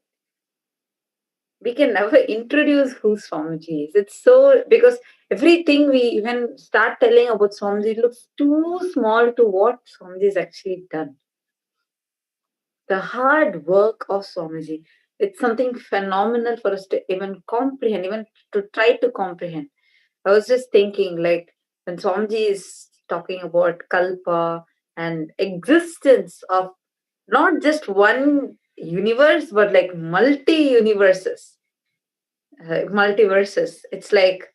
we can never introduce who Swamiji is. It's so, because everything we even start telling about Swamiji, it looks too small to what Swamiji has actually done. The hard work of Swamiji, it's something phenomenal for us to even comprehend, even to try to comprehend. I was just thinking, like, when Swamiji is talking about Kalpa and existence of not just one universe, but like multi-universes, multiverses. It's like,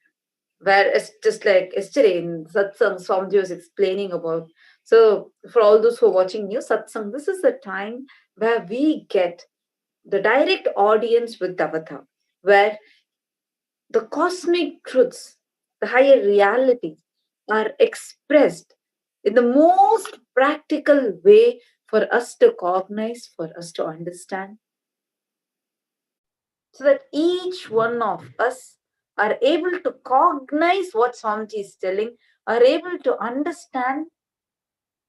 where it's just like yesterday in Satsang, Swamiji was explaining about. So, for all those who are watching new Satsang, this is the time where we get the direct audience with Avatar, where the cosmic truths, the higher realities are expressed in the most practical way for us to cognize, for us to understand, so that each one of us are able to cognize what Swamiji is telling, are able to understand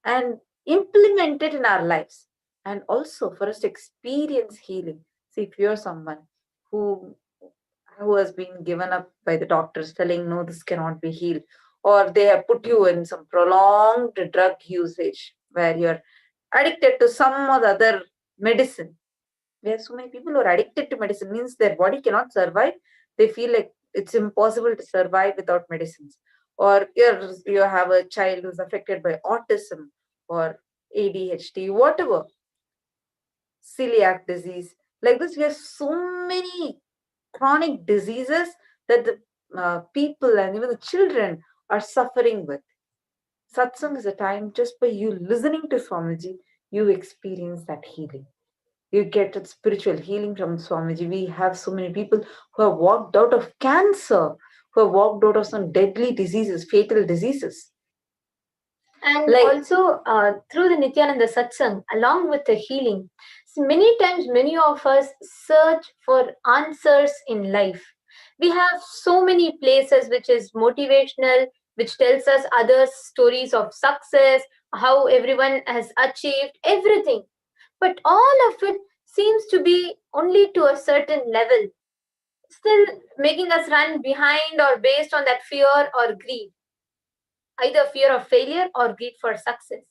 and implement it in our lives, and also for us to experience healing. See, if you're someone who has been given up by the doctors telling no, this cannot be healed, or they have put you in some prolonged drug usage where you're addicted to some or the other medicine. We have so many people who are addicted to medicine, means their body cannot survive. They feel like it's impossible to survive without medicines. Or you have a child who's affected by autism or ADHD, whatever, celiac disease. Like this, we have so many chronic diseases that the people and even the children are suffering with. Satsang is a time just by you listening to Swamiji, you experience that healing. You get that spiritual healing from Swamiji. We have so many people who have walked out of cancer, who have walked out of some deadly diseases, fatal diseases. And also through the Nithyananda Satsang, along with the healing, many times many of us search for answers in life. We have so many places which is motivational, which tells us other stories of success, how everyone has achieved everything. But all of it seems to be only to a certain level, still making us run behind or based on that fear or greed, either fear of failure or greed for success.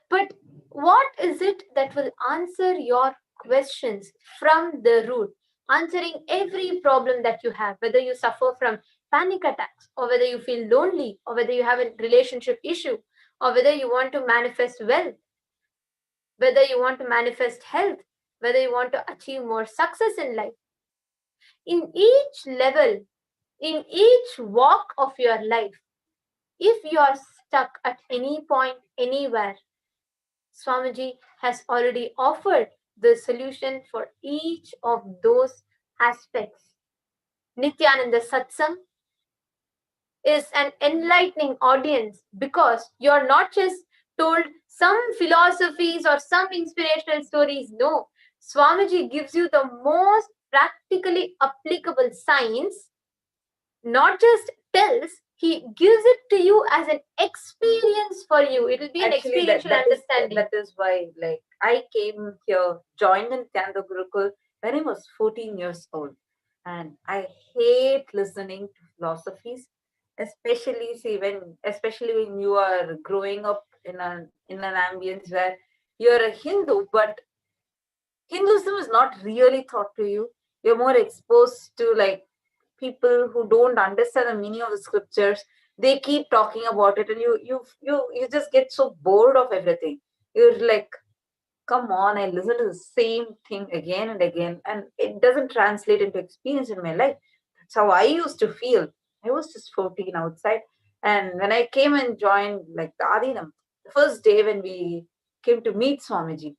But what is it that will answer your questions from the root, answering every problem that you have, whether you suffer from panic attacks, or whether you feel lonely, or whether you have a relationship issue, or whether you want to manifest wealth, whether you want to manifest health, whether you want to achieve more success in life. In each level, in each walk of your life, if you are stuck at any point, anywhere, Swamiji has already offered the solution for each of those aspects. Nithyananda Satsang is an enlightening audience because you're not just told some philosophies or some inspirational stories. No, Swamiji gives you the most practically applicable science, not just tells, he gives it to you as an experience for you. It will be an experiential understanding. That is why, like, I came here, joined in Nithyananda Gurukul when I was 14 years old. And I hate listening to philosophies, especially when you are growing up in an ambience where you're a Hindu, but Hinduism is not really taught to you. You're more exposed to like people who don't understand the meaning of the scriptures. They keep talking about it, and you just get so bored of everything. You're like come on, I listen to the same thing again and again, and it doesn't translate into experience in my life. That's how I used to feel. I was just 14 outside, and when I came and joined like the Adinam, the first day when we came to meet Swamiji,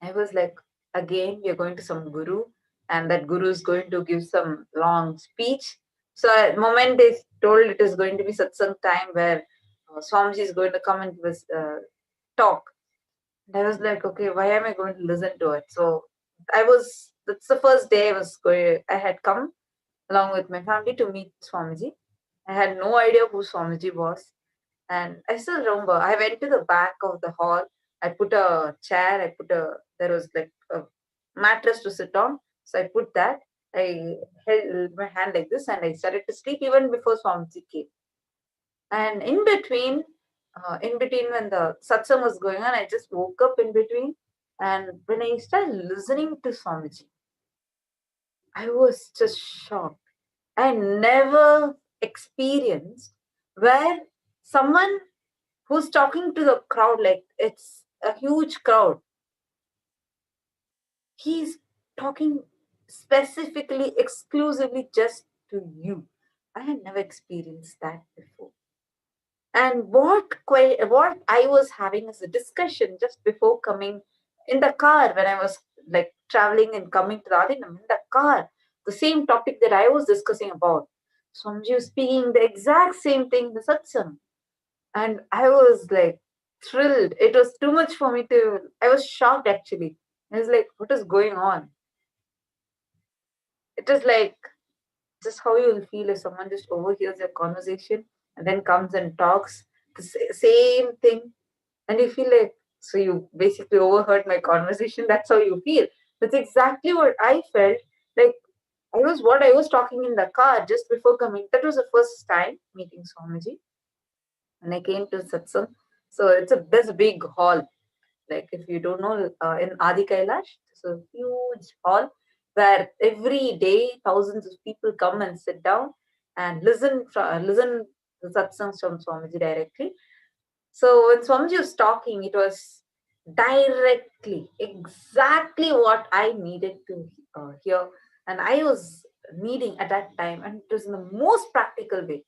I was like, again, we are going to some guru, and that guru is going to give some long speech. So, at the moment they told it is going to be satsang time where Swamiji is going to come and give us talk. And I was like, okay, why am I going to listen to it? So, that's the first day I had come along with my family to meet Swamiji. I had no idea who Swamiji was. And I still remember, I went to the back of the hall. I put a chair, there was like a mattress to sit on. So I put that. I held my hand like this and I started to sleep even before Swamiji came. And in between when the satsang was going on, I just woke up in between. And when I started listening to Swamiji, I was just shocked. I never experienced where someone who's talking to the crowd, like it's a huge crowd, he's talking specifically, exclusively just to you. I had never experienced that before. And what I was having as a discussion just before coming in the car when I was like traveling and coming to the Adinam in the car, the same topic that I was discussing about. Swamiji was speaking the exact same thing in the satsang. And I was like thrilled. It was too much for me to, I was shocked actually. I was like, what is going on? It is like just how you will feel if someone just overhears your conversation and then comes and talks the same thing. And you feel like, so you basically overheard my conversation. That's how you feel. That's exactly what I felt. Like, what I was talking in the car just before coming. That was the first time meeting Swamiji. And I came to satsang. So there's a big hall. Like if you don't know, in Adi Kailash, it's a huge hall where every day thousands of people come and sit down and listen to satsangs from Swamiji directly. So when Swamiji was talking, it was directly exactly what I needed to hear, and I was needing at that time, and it was in the most practical way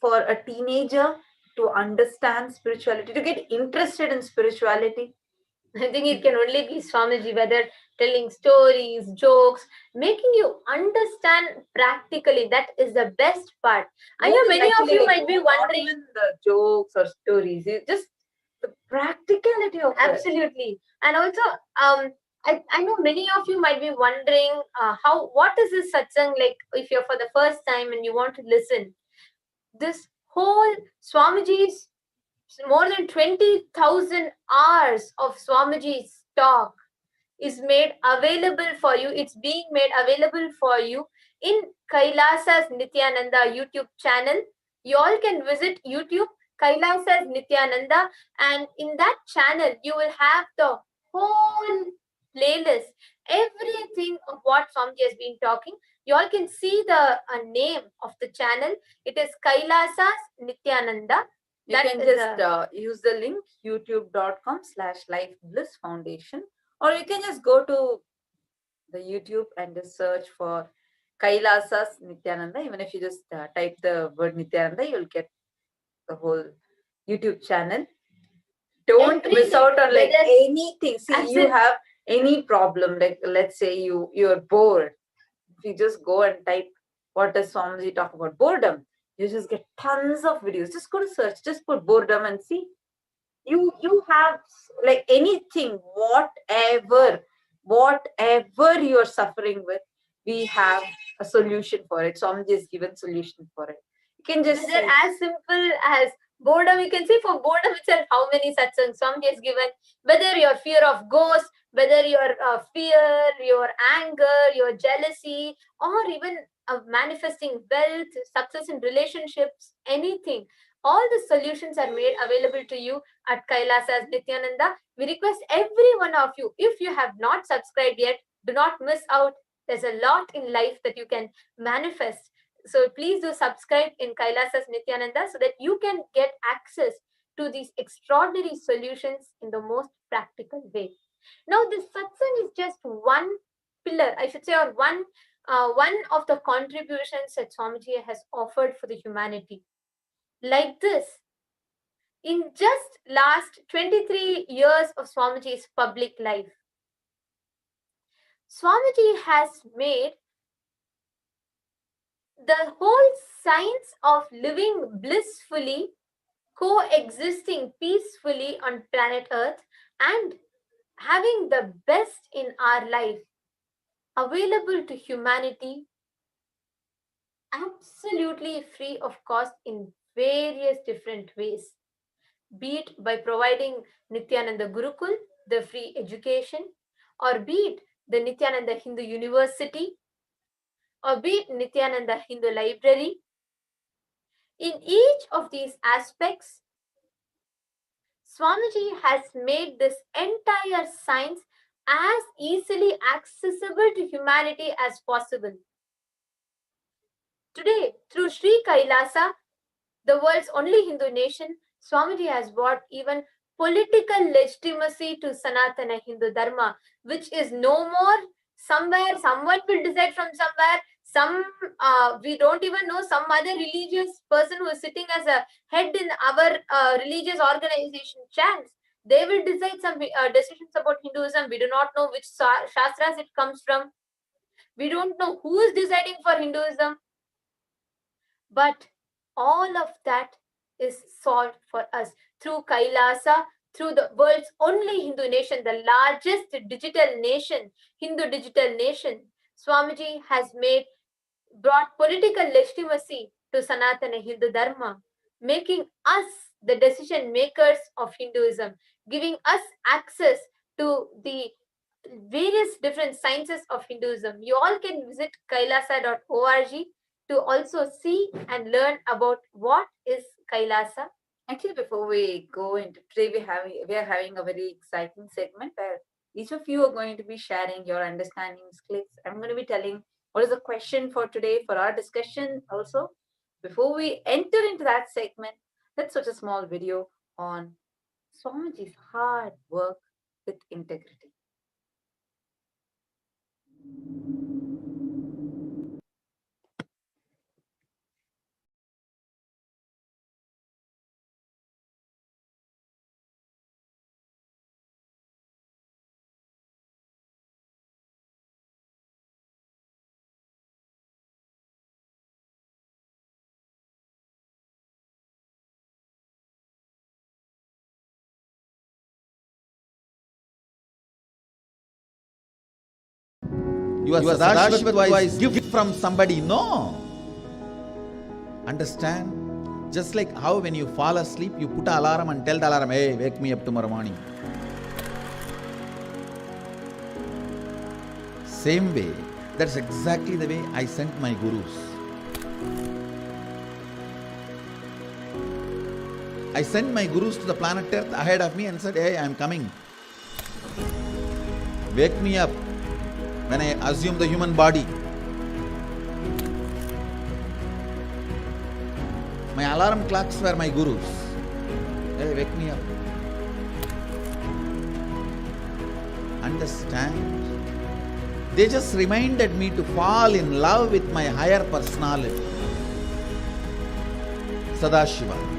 for a teenager to understand spirituality, to get interested in spirituality. I think it can only be Swamiji, whether telling stories, jokes, making you understand practically. That is the best part. I know many of you might be wondering. Not even the jokes or stories, just the practicality of it. Absolutely. And also, I know many of you might be wondering what is this satsang like if you're for the first time and you want to listen. This whole Swamiji's more than 20,000 hours of Swamiji's talk is made available for you. It's being made available for you in Kailasa's Nithyananda YouTube channel. You all can visit YouTube, Kailasa's Nithyananda, and in that channel, you will have the whole playlist, everything of what Swamiji has been talking. You all can see the name of the channel. It is Kailasa's Nithyananda. You can just use the link youtube.com/Life Bliss Foundation, or you can just go to the YouTube and just search for Kailasa's Nithyananda. Even if you just type the word Nithyananda, you'll get the whole YouTube channel. Don't miss out on like anything. See, you have any problem, like let's say you're bored. If you just go and type what does Swamiji talk about boredom, you just get tons of videos. Just go to search, just put boredom and see. You have like anything, whatever you're suffering with, we have a solution for it. Swamiji has given solution for it. You can just they're as simple as boredom. You can see for boredom itself how many satsangs Swamiji has given. Whether your fear of ghosts, whether your fear, your anger, your jealousy, or even manifesting wealth, success in relationships, anything. All the solutions are made available to you at Kailasa's Nithyananda. We request every one of you, if you have not subscribed yet, do not miss out. There's a lot in life that you can manifest. So please do subscribe in Kailasa's Nithyananda so that you can get access to these extraordinary solutions in the most practical way. Now, this satsang is just one pillar, I should say, or one of the contributions that Swamiji has offered for the humanity. Like this, in just last 23 years of Swamiji's public life, Swamiji has made the whole science of living blissfully, coexisting peacefully on planet Earth and having the best in our life available to humanity absolutely free of cost in various different ways, be it by providing Nithyananda Gurukul, the free education, or be it the Nithyananda Hindu University, or be it Nithyananda Hindu Library. In each of these aspects, Swamiji has made this entire science as easily accessible to humanity as possible. Today, through Sri Kailasa, the world's only Hindu nation, Swamiji has brought even political legitimacy to Sanatana Hindu Dharma, which is no more somewhere, someone will decide from somewhere, we don't even know, some other religious person who is sitting as a head in our religious organization chants. They will decide some decisions about Hinduism. We do not know which shastras it comes from. We don't know who is deciding for Hinduism. But all of that is solved for us through Kailasa, through the world's only Hindu nation, the largest digital nation, Hindu digital nation. Swamiji has brought political legitimacy to Sanatana Hindu Dharma, making us the decision makers of Hinduism, giving us access to the various different sciences of Hinduism. You all can visit kailasa.org to also see and learn about what is Kailasa. Actually, before we go into today, we are having a very exciting segment where each of you are going to be sharing your understandings, clicks. I'm going to be telling what is the question for today for our discussion also. Before we enter into that segment, let's watch a small video on Swamiji's hard work with integrity. Your Sadashiva is gift from somebody. No. Understand? Just like how when you fall asleep, you put an alarm and tell the alarm, hey, wake me up tomorrow morning. Same way, that's exactly the way I sent my gurus. I sent my gurus to the planet Earth ahead of me and said, hey, I am coming. Wake me up when I assume the human body. My alarm clocks were my gurus. Hey, wake me up. Understand? They just reminded me to fall in love with my higher personality, Sadashiva.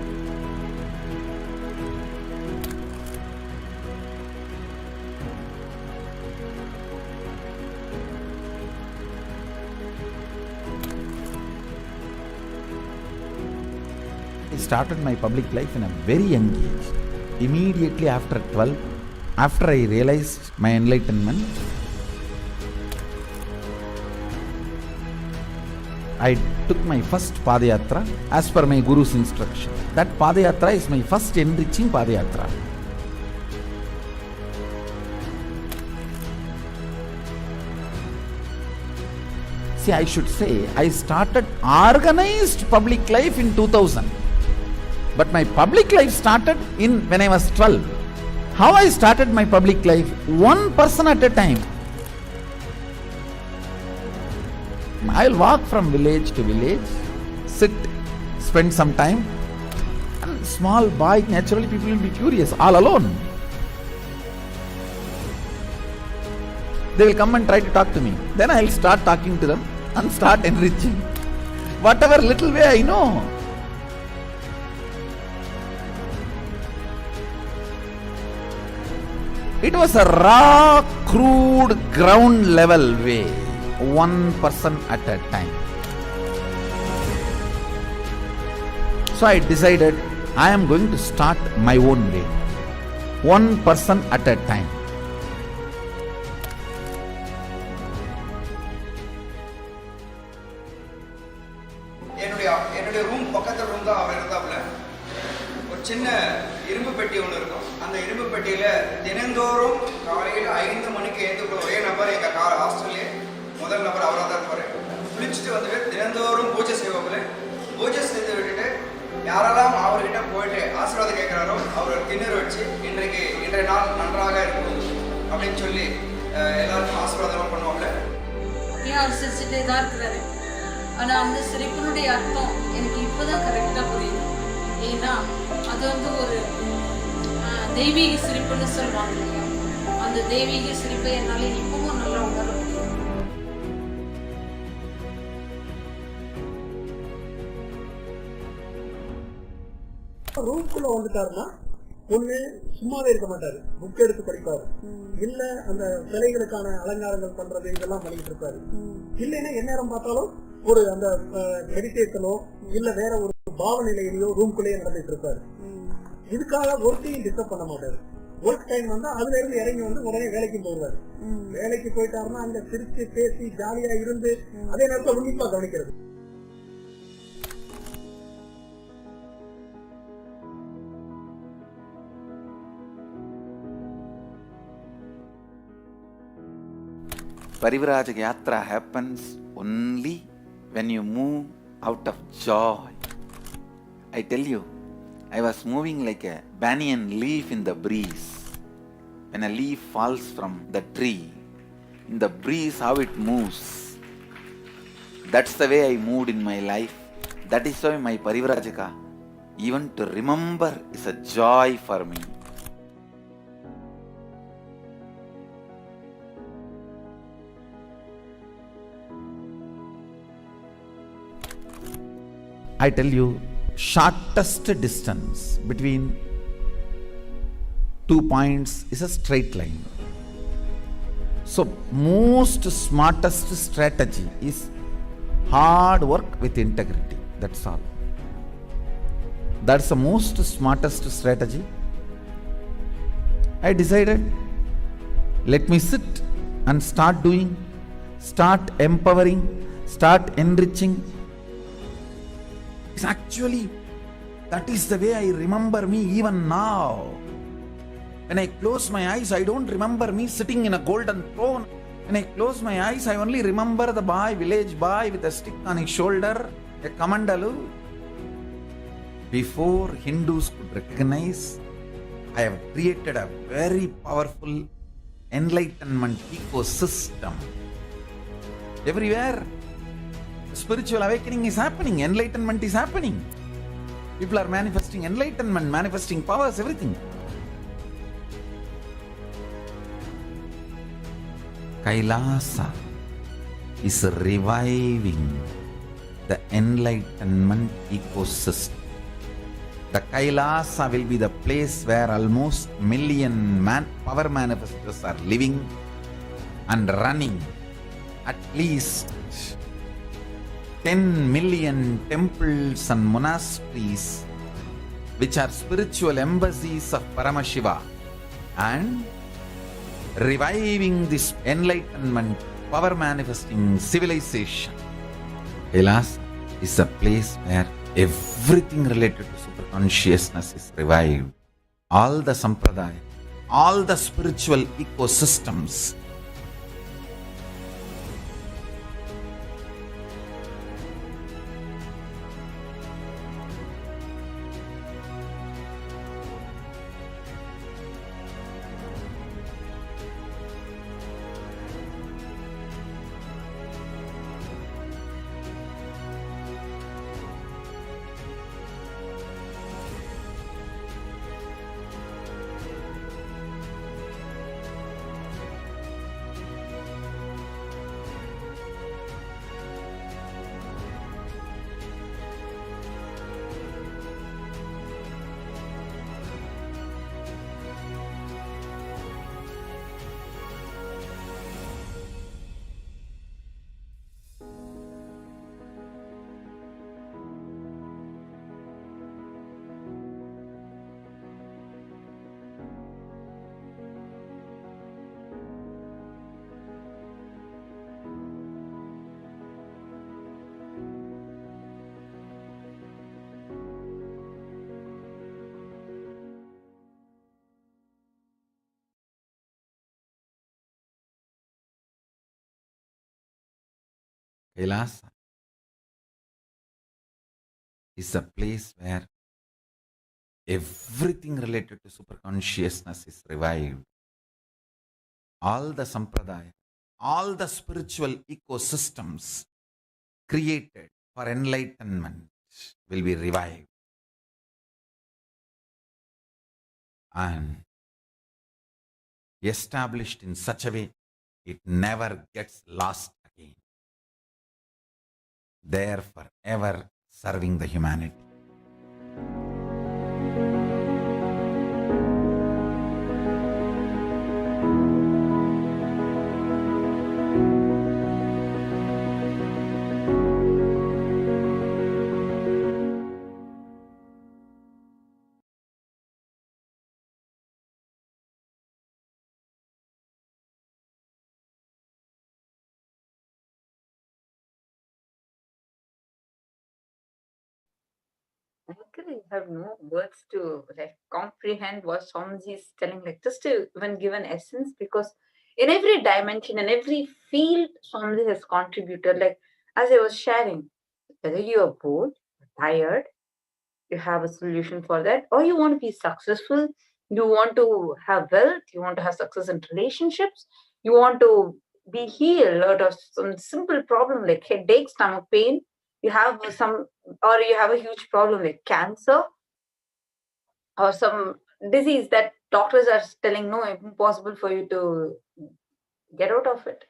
I started my public life in a very young age. Immediately after 12, after I realized my enlightenment, I took my first Padayatra as per my Guru's instruction. That Padayatra is my first enriching Padayatra. See, I should say, I started organized public life in 2000. But my public life started when I was 12. How I started my public life? One person at a time. I'll walk from village to village, sit, spend some time, and small boy, naturally people will be curious, all alone. They will come and try to talk to me. Then I will start talking to them and start enriching. Whatever little way I know. It was a raw, crude, ground level way. One person at a time. So I decided I am going to start my own way. One person at a time. என்னுடைய room பக்கத்து room தான் அவர் இருந்தாப்புல. ஒரு சின்ன இரும்பு பெட்டி ஒன்று இருக்கும். அந்த இரும்பு பெட்டியில தினந்தோறும் காலையில் 5 மணிக்கு எழுந்து ஒரே நபர் எங்க ஹாஸ்டல்லே முதல் நபர் அவராக தான் இருப்பாரு. குளிச்சுட்டு வந்துட்டு தினந்தோறும் பூஜை செய்வாப்புல. பூஜை செய்து விட்டுட்டு யாரெல்லாம் அவர்கிட்ட போயிட்டு ஆசீர்வாதம் கேட்கிறாரோ அவர் திண்ணூறு வச்சு இன்றைய நாள் நன்றாக இருக்கும் அப்படின்னு சொல்லி எல்லாருக்கும் ஆசீர்வாதம் பண்ணுவாப்புல. அவர் சிரிச்சுட்டே தான் இருக்கிறாரு. ஆனால் அந்த சிரிப்பினுடைய அர்த்தம் எனக்கு இப்போதான் கரெக்டாக புரியுது. ஏன்னா அது ஒரு தெய்வீக சிரிப்புன்னு சொல்லுவாங்க இல்லையா, அந்த தெய்வீக சிரிப்பை என்னால் இப்பவும் நல்லா உணர முடியும். ரூம்குள்ள வந்துட்டாருன்னா ஒண்ணு சும்மாவே இருக்க மாட்டாரு, புக் எடுத்து படிப்பாரு, இல்ல அந்த சிலைகளுக்கான அலங்காரங்கள் பண்றது இதெல்லாம் பண்ணிட்டு இருப்பாரு. இல்லைன்னா எந்நேரம் பார்த்தாலும் ஒரு அந்த மெடிடேஷனோ இல்ல வேற ஒரு பாவநிலையிலயோ ரூம்குள்ளேயே நடந்துட்டு இருப்பாரு. இதுக்காக ஒர்க்கையும் டிஸ்டர்ப் பண்ண மாட்டாரு. ஒர்க் டைம் வந்தா அதுல இருந்து இறங்கி வந்து உடனே வேலைக்கு போடுவாரு. வேலைக்கு போயிட்டாருன்னா அங்க சிரிச்சு பேசி ஜாலியா இருந்து அதே நேரத்தில் உன்னிப்பா கவனிக்கிறது. Parivrajaka Yatra happens only when you move out of joy. I tell you, I was moving like a banyan leaf in the breeze. When a leaf falls from the tree, in the breeze how it moves. That's the way I moved in my life. That is why my Parivrajaka, even to remember, is a joy for me. I tell you, shortest distance between 2 points is a straight line. So most smartest strategy is hard work with integrity. That's all. That's the most smartest strategy. I decided, let me sit and start doing, start empowering, start enriching. Actually, that is the way I remember me even now. When I close my eyes, I don't remember me sitting in a golden throne. When I close my eyes, I only remember the boy, village boy with a stick on his shoulder, a kamandalu. Before Hindus could recognize, I have created a very powerful enlightenment ecosystem. Everywhere, spiritual awakening is happening, enlightenment is happening. People are manifesting enlightenment, manifesting powers, everything. Kailasa is reviving the enlightenment ecosystem. The Kailasa will be the place where almost million power manifestors are living and running. At least 10 million temples and monasteries, which are spiritual embassies of Paramashiva, and reviving this enlightenment, power manifesting civilization. Kailasa is a place where everything related to super consciousness is revived. All the sampradaya, all the spiritual ecosystems. Kailasa is a place where everything related to superconsciousness is revived. All the sampradaya, all the spiritual ecosystems created for enlightenment will be revived. And established in such a way, it never gets lost again. There forever serving the humanity. I actually have no words to like comprehend what Swamiji is telling, like just to even give an essence, because in every dimension and every field, Swamiji has contributed. Like as I was sharing, whether you are bored, tired, you have a solution for that, or you want to be successful, you want to have wealth, you want to have success in relationships, you want to be healed out of some simple problem like headache, stomach pain, you have some, or you have a huge problem like cancer or some disease that doctors are telling no, impossible for you to get out of it.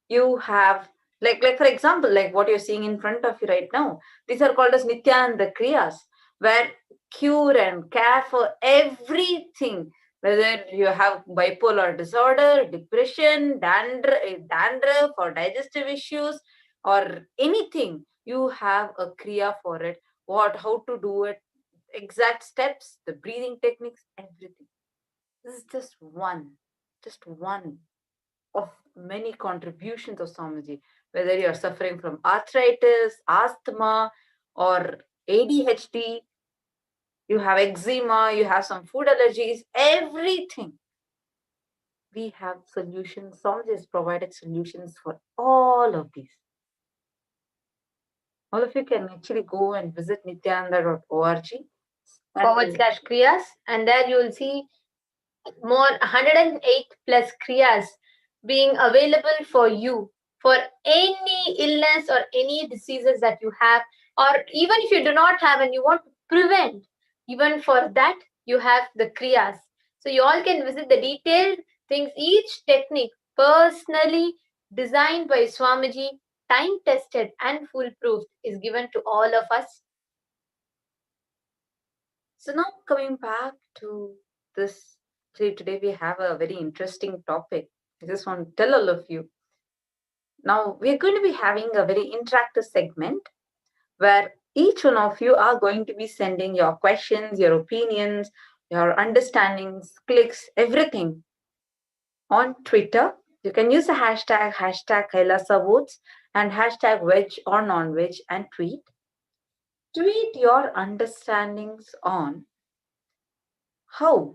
You have like for example, like what you're seeing in front of you right now, these are called as Nithyananda Kriyas, where cure and care for everything, whether you have bipolar disorder, depression, dandruff or digestive issues or anything, you have a kriya for it, how to do it, exact steps, the breathing techniques, everything. This is just one of many contributions of Swamiji, whether you are suffering from arthritis, asthma, or ADHD, you have eczema, you have some food allergies, everything. We have solutions. Swamiji has provided solutions for all of these. All of you can actually go and visit nityananda.org /kriyas, and there you will see more 108 plus kriyas being available for you for any illness or any diseases that you have, or even if you do not have and you want to prevent, even for that you have the kriyas. So you all can visit the detailed things. Each technique personally designed by Swamiji, time tested and foolproof, is given to all of us. So now coming back to this, today we have a very interesting topic. I just want to tell all of you. Now we're going to be having a very interactive segment where each one of you are going to be sending your questions, your opinions, your understandings, clicks, everything on Twitter. You can use the hashtag #KailasaVotes and hashtag veg or non-veg and tweet. Tweet your understandings on how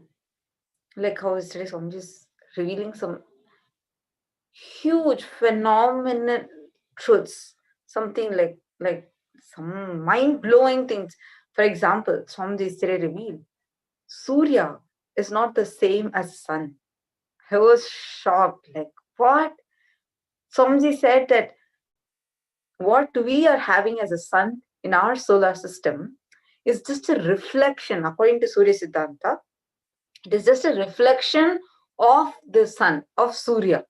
is today, so I'm just revealing some huge phenomenal truths, something like some mind-blowing things. For example, Swamiji yesterday revealed Surya is not the same as sun. I was shocked, like what? Swamiji said that what we are having as a sun in our solar system is just a reflection, according to Surya Siddhanta. It is just a reflection of the sun, of Surya.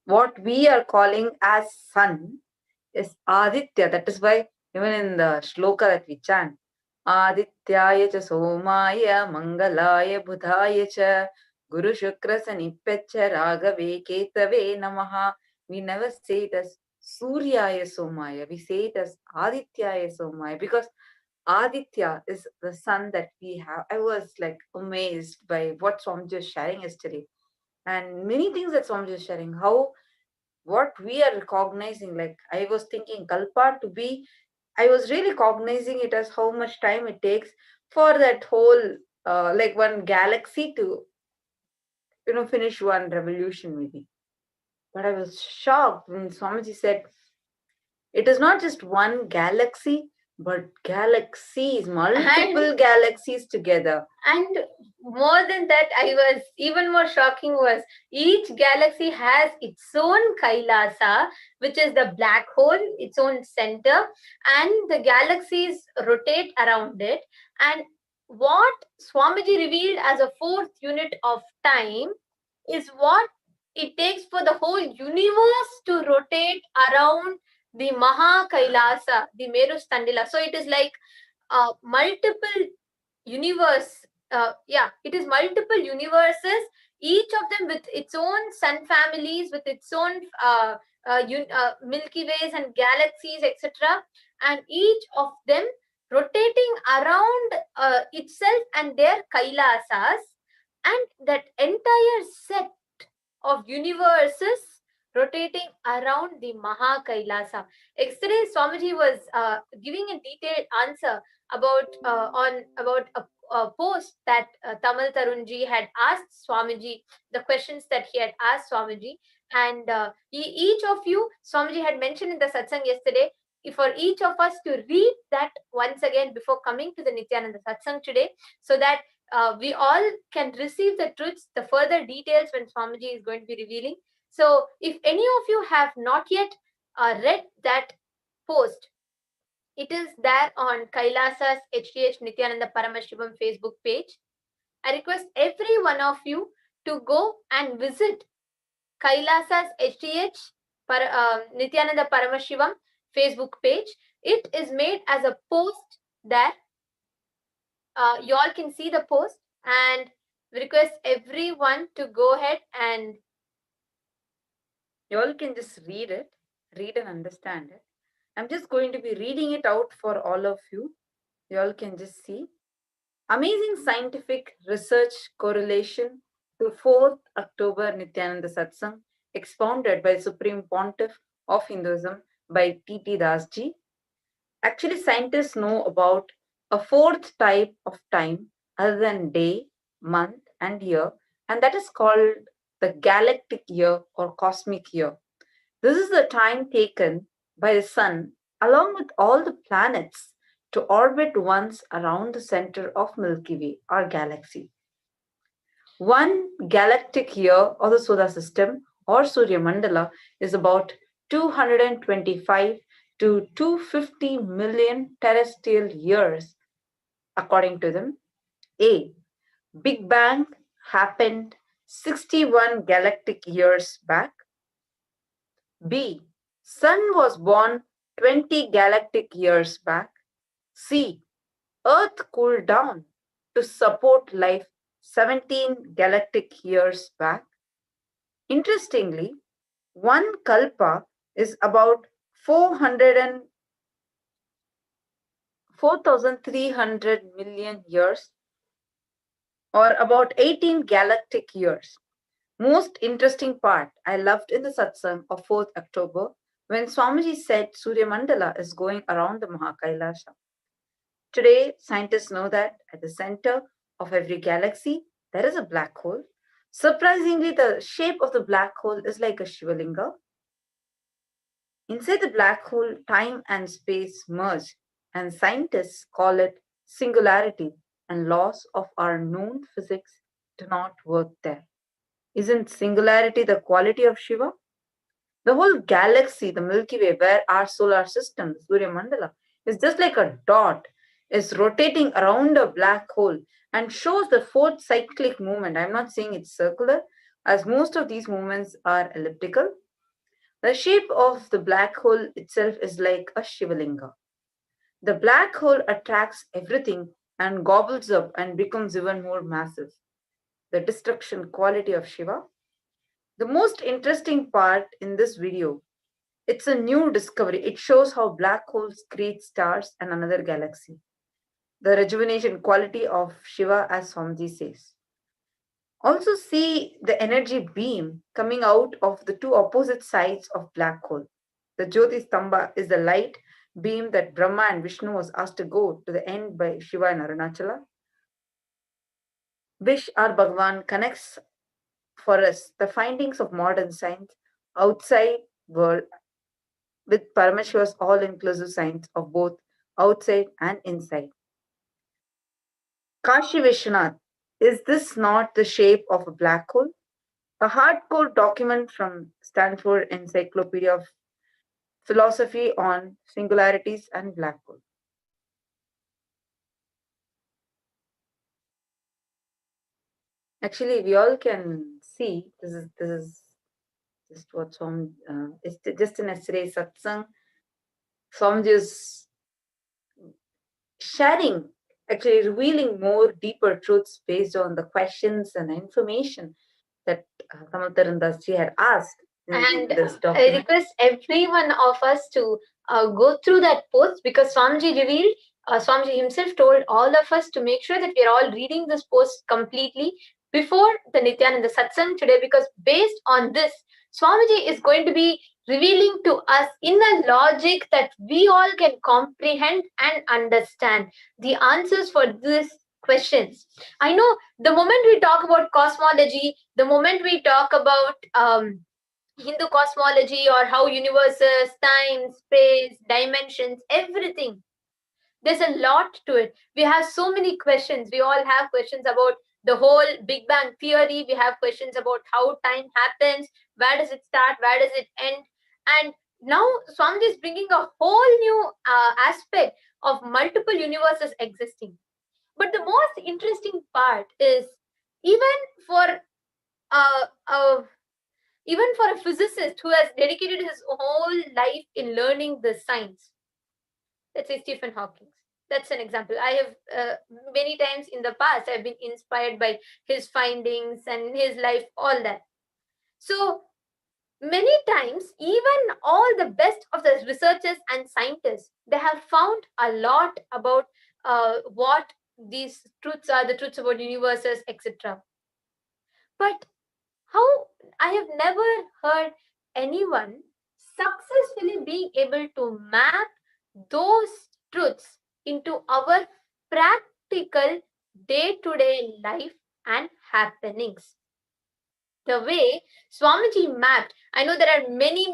What we are calling as sun is Aditya. That is why even in the shloka that we chant, Adityaya cha somaya mangalaya budhaya cha guru shukra sanipyacha ragave ketave namaha. We never say it as Suryaya somaya. We say it as Adityaya somaya because Aditya is the sun that we have. I was like amazed by what Swamiji was sharing yesterday. And many things that Swamiji is sharing, how what we are recognizing, like I was thinking Kalpa to be, I was really cognizing it as how much time it takes for that whole like one galaxy to finish one revolution maybe. But I was shocked when Swamiji said It is not just one galaxy, but galaxies, multiple galaxies together. And more than that, even more shocking was each galaxy has its own Kailasa, which is the black hole, its own center, and the galaxies rotate around it. And what Swamiji revealed as a fourth unit of time is what it takes for the whole universe to rotate around the Maha Kailasa, the Meru Standila. So it is like multiple universe. It is multiple universes, each of them with its own sun families, with its own Milky Ways and galaxies, etc. And each of them rotating around itself and their Kailasas, and that entire set of universes rotating around the Maha Kailasa. Yesterday, Swamiji was giving a detailed answer about a post that Tamal Tarunji had asked Swamiji, the questions that he had asked Swamiji. And each of you, Swamiji had mentioned in the satsang yesterday, for each of us to read that once again before coming to the Nithyananda satsang today, so that we all can receive the truths, the further details when Swamiji is going to be revealing. So if any of you have not yet read that post, it is there on Kailasa's HDH Nithyananda Paramashivam Facebook page. I request every one of you to go and visit Kailasa's HDH Nithyananda Paramashivam Facebook page. It is made as a post there. You all can see the post, and we request everyone to go ahead and you all can just read and understand it. I'm just going to be reading it out for all of you. You all can just see. Amazing scientific research correlation to 4th October Nithyananda Satsang, expounded by Supreme Pontiff of Hinduism by T.T. Dasji. Actually, scientists know about a fourth type of time other than day, month, and year, and that is called the galactic year or cosmic year. This is the time taken by the sun along with all the planets to orbit once around the center of Milky Way, our galaxy. One galactic year of the solar system or Surya Mandala is about 225 to 250 million terrestrial years, according to them. A. Big Bang happened 61 galactic years back. B. Sun was born 20 galactic years back. C. Earth cooled down to support life 17 galactic years back. Interestingly, one kalpa is about 4,300 million years, or about 18 galactic years. Most interesting part I loved in the satsang of 4th October when Swamiji said Surya Mandala is going around the Mahakailasha. Today, scientists know that at the center of every galaxy, there is a black hole. Surprisingly, the shape of the black hole is like a Shivalinga. Inside the black hole, time and space merge, and scientists call it singularity, and laws of our known physics do not work there. Isn't singularity the quality of Shiva? The whole galaxy, the Milky Way, where our solar system, the Surya Mandala, is just like a dot, is rotating around a black hole and shows the fourth cyclic movement. I'm not saying it's circular, as most of these movements are elliptical. The shape of the black hole itself is like a Shivalinga. The black hole attracts everything and gobbles up and becomes even more massive. The destruction quality of Shiva. The most interesting part in this video, it's a new discovery. It shows how black holes create stars and another galaxy. The rejuvenation quality of Shiva, as Swamiji says. Also see the energy beam coming out of the two opposite sides of black hole. The Jyoti Stamba is the light beam that Brahma and Vishnu was asked to go to the end by Shiva and Arunachala. Wish our Bhagavan connects for us the findings of modern science outside world with Paramashiva's all-inclusive science of both outside and inside. Kashi Vishwanath, is this not the shape of a black hole? A hardcore document from Stanford Encyclopedia of Philosophy on Singularities and Black Hole. Actually, we all can see this is just what it's just in yesterday's satsang. Swamiji is sharing, actually revealing more deeper truths based on the questions and information that Kamaltaran Ji had asked. And I request every one of us to go through that post, because Swamiji revealed, Swamiji himself told all of us to make sure that we are all reading this post completely before the Nithyananda Satsang today, because based on this, Swamiji is going to be revealing to us in a logic that we all can comprehend and understand the answers for these questions. I know the moment we talk about cosmology, the moment we talk about Hindu cosmology, or how universes, time, space, dimensions, everything, there's a lot to it. We have so many questions. We all have questions about the whole Big Bang theory. We have questions about how time happens, where does it start, where does it end. And now Swamiji is bringing a whole new aspect of multiple universes existing. But the most interesting part is, even for a physicist who has dedicated his whole life in learning the science, let's say Stephen Hawking, that's an example. I have many times in the past, I've been inspired by his findings and his life, all that. So many times, even all the best of the researchers and scientists, they have found a lot about what these truths are, the truths about universes, etc. But how I have never heard anyone successfully being able to map those truths into our practical day-to-day life and happenings. The way Swamiji mapped, I know there are many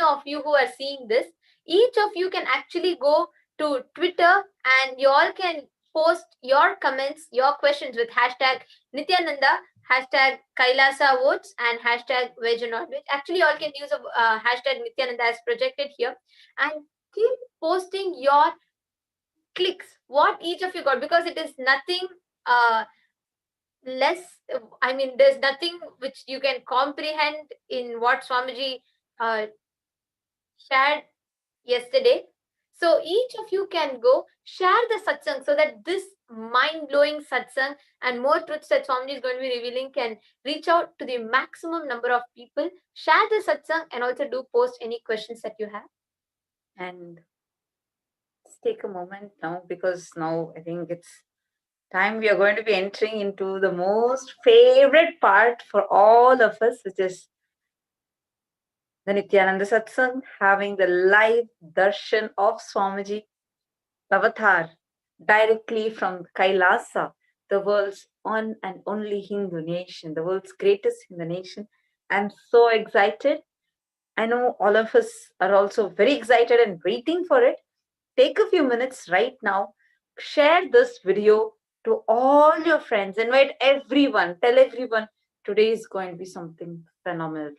of you who are seeing this. Each of you can actually go to Twitter and you all can post your comments, your questions with hashtag Nithyananda, hashtag Kailasa votes, and hashtag veg or non veg. Actually, you all can use a hashtag Nithyananda as projected here, and keep posting your clicks, what each of you got, because it is nothing less. I mean, there's nothing which you can comprehend in what Swamiji shared yesterday. So each of you can go share the satsang, so that this mind-blowing satsang and more truths that Swamiji is going to be revealing can reach out to the maximum number of people. Share the satsang and also do post any questions that you have. And let's take a moment now, because now I think it's time we are going to be entering into the most favorite part for all of us, which is the Nithyananda Satsang, having the live darshan of Swamiji Avatar directly from Kailasa, the world's one and only Hindu nation, the world's greatest Hindu nation. I'm so excited. I know all of us are also very excited and waiting for it. Take a few minutes right now, share this video to all your friends, invite everyone, tell everyone today is going to be something phenomenal.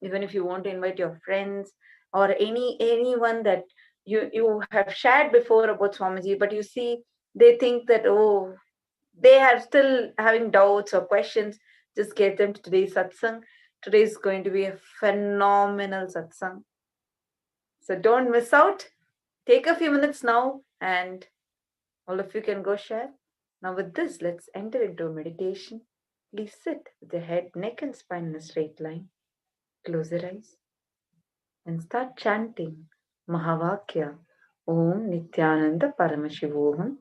Even if you want to invite your friends or anyone that you have shared before about Swamiji, but you see they think that, oh, they are still having doubts or questions, just get them to today's satsang. Today is going to be a phenomenal satsang. So don't miss out. Take a few minutes now and all of you can go share. Now with this, let's enter into a meditation. Please sit with your head, neck and spine in a straight line. Close your eyes and start chanting Mahavakya Om Nithyananda Paramashivoham.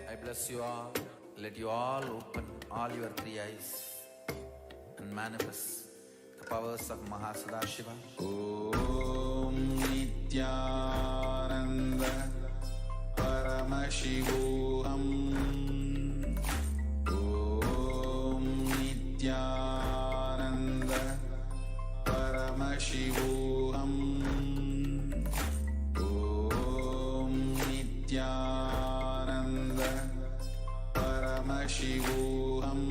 I bless you all. Let you all open all your three eyes and manifest powers of Mahasadashiva. Om Nithyananda Paramashivoham. Om Nithyananda Paramashivoham.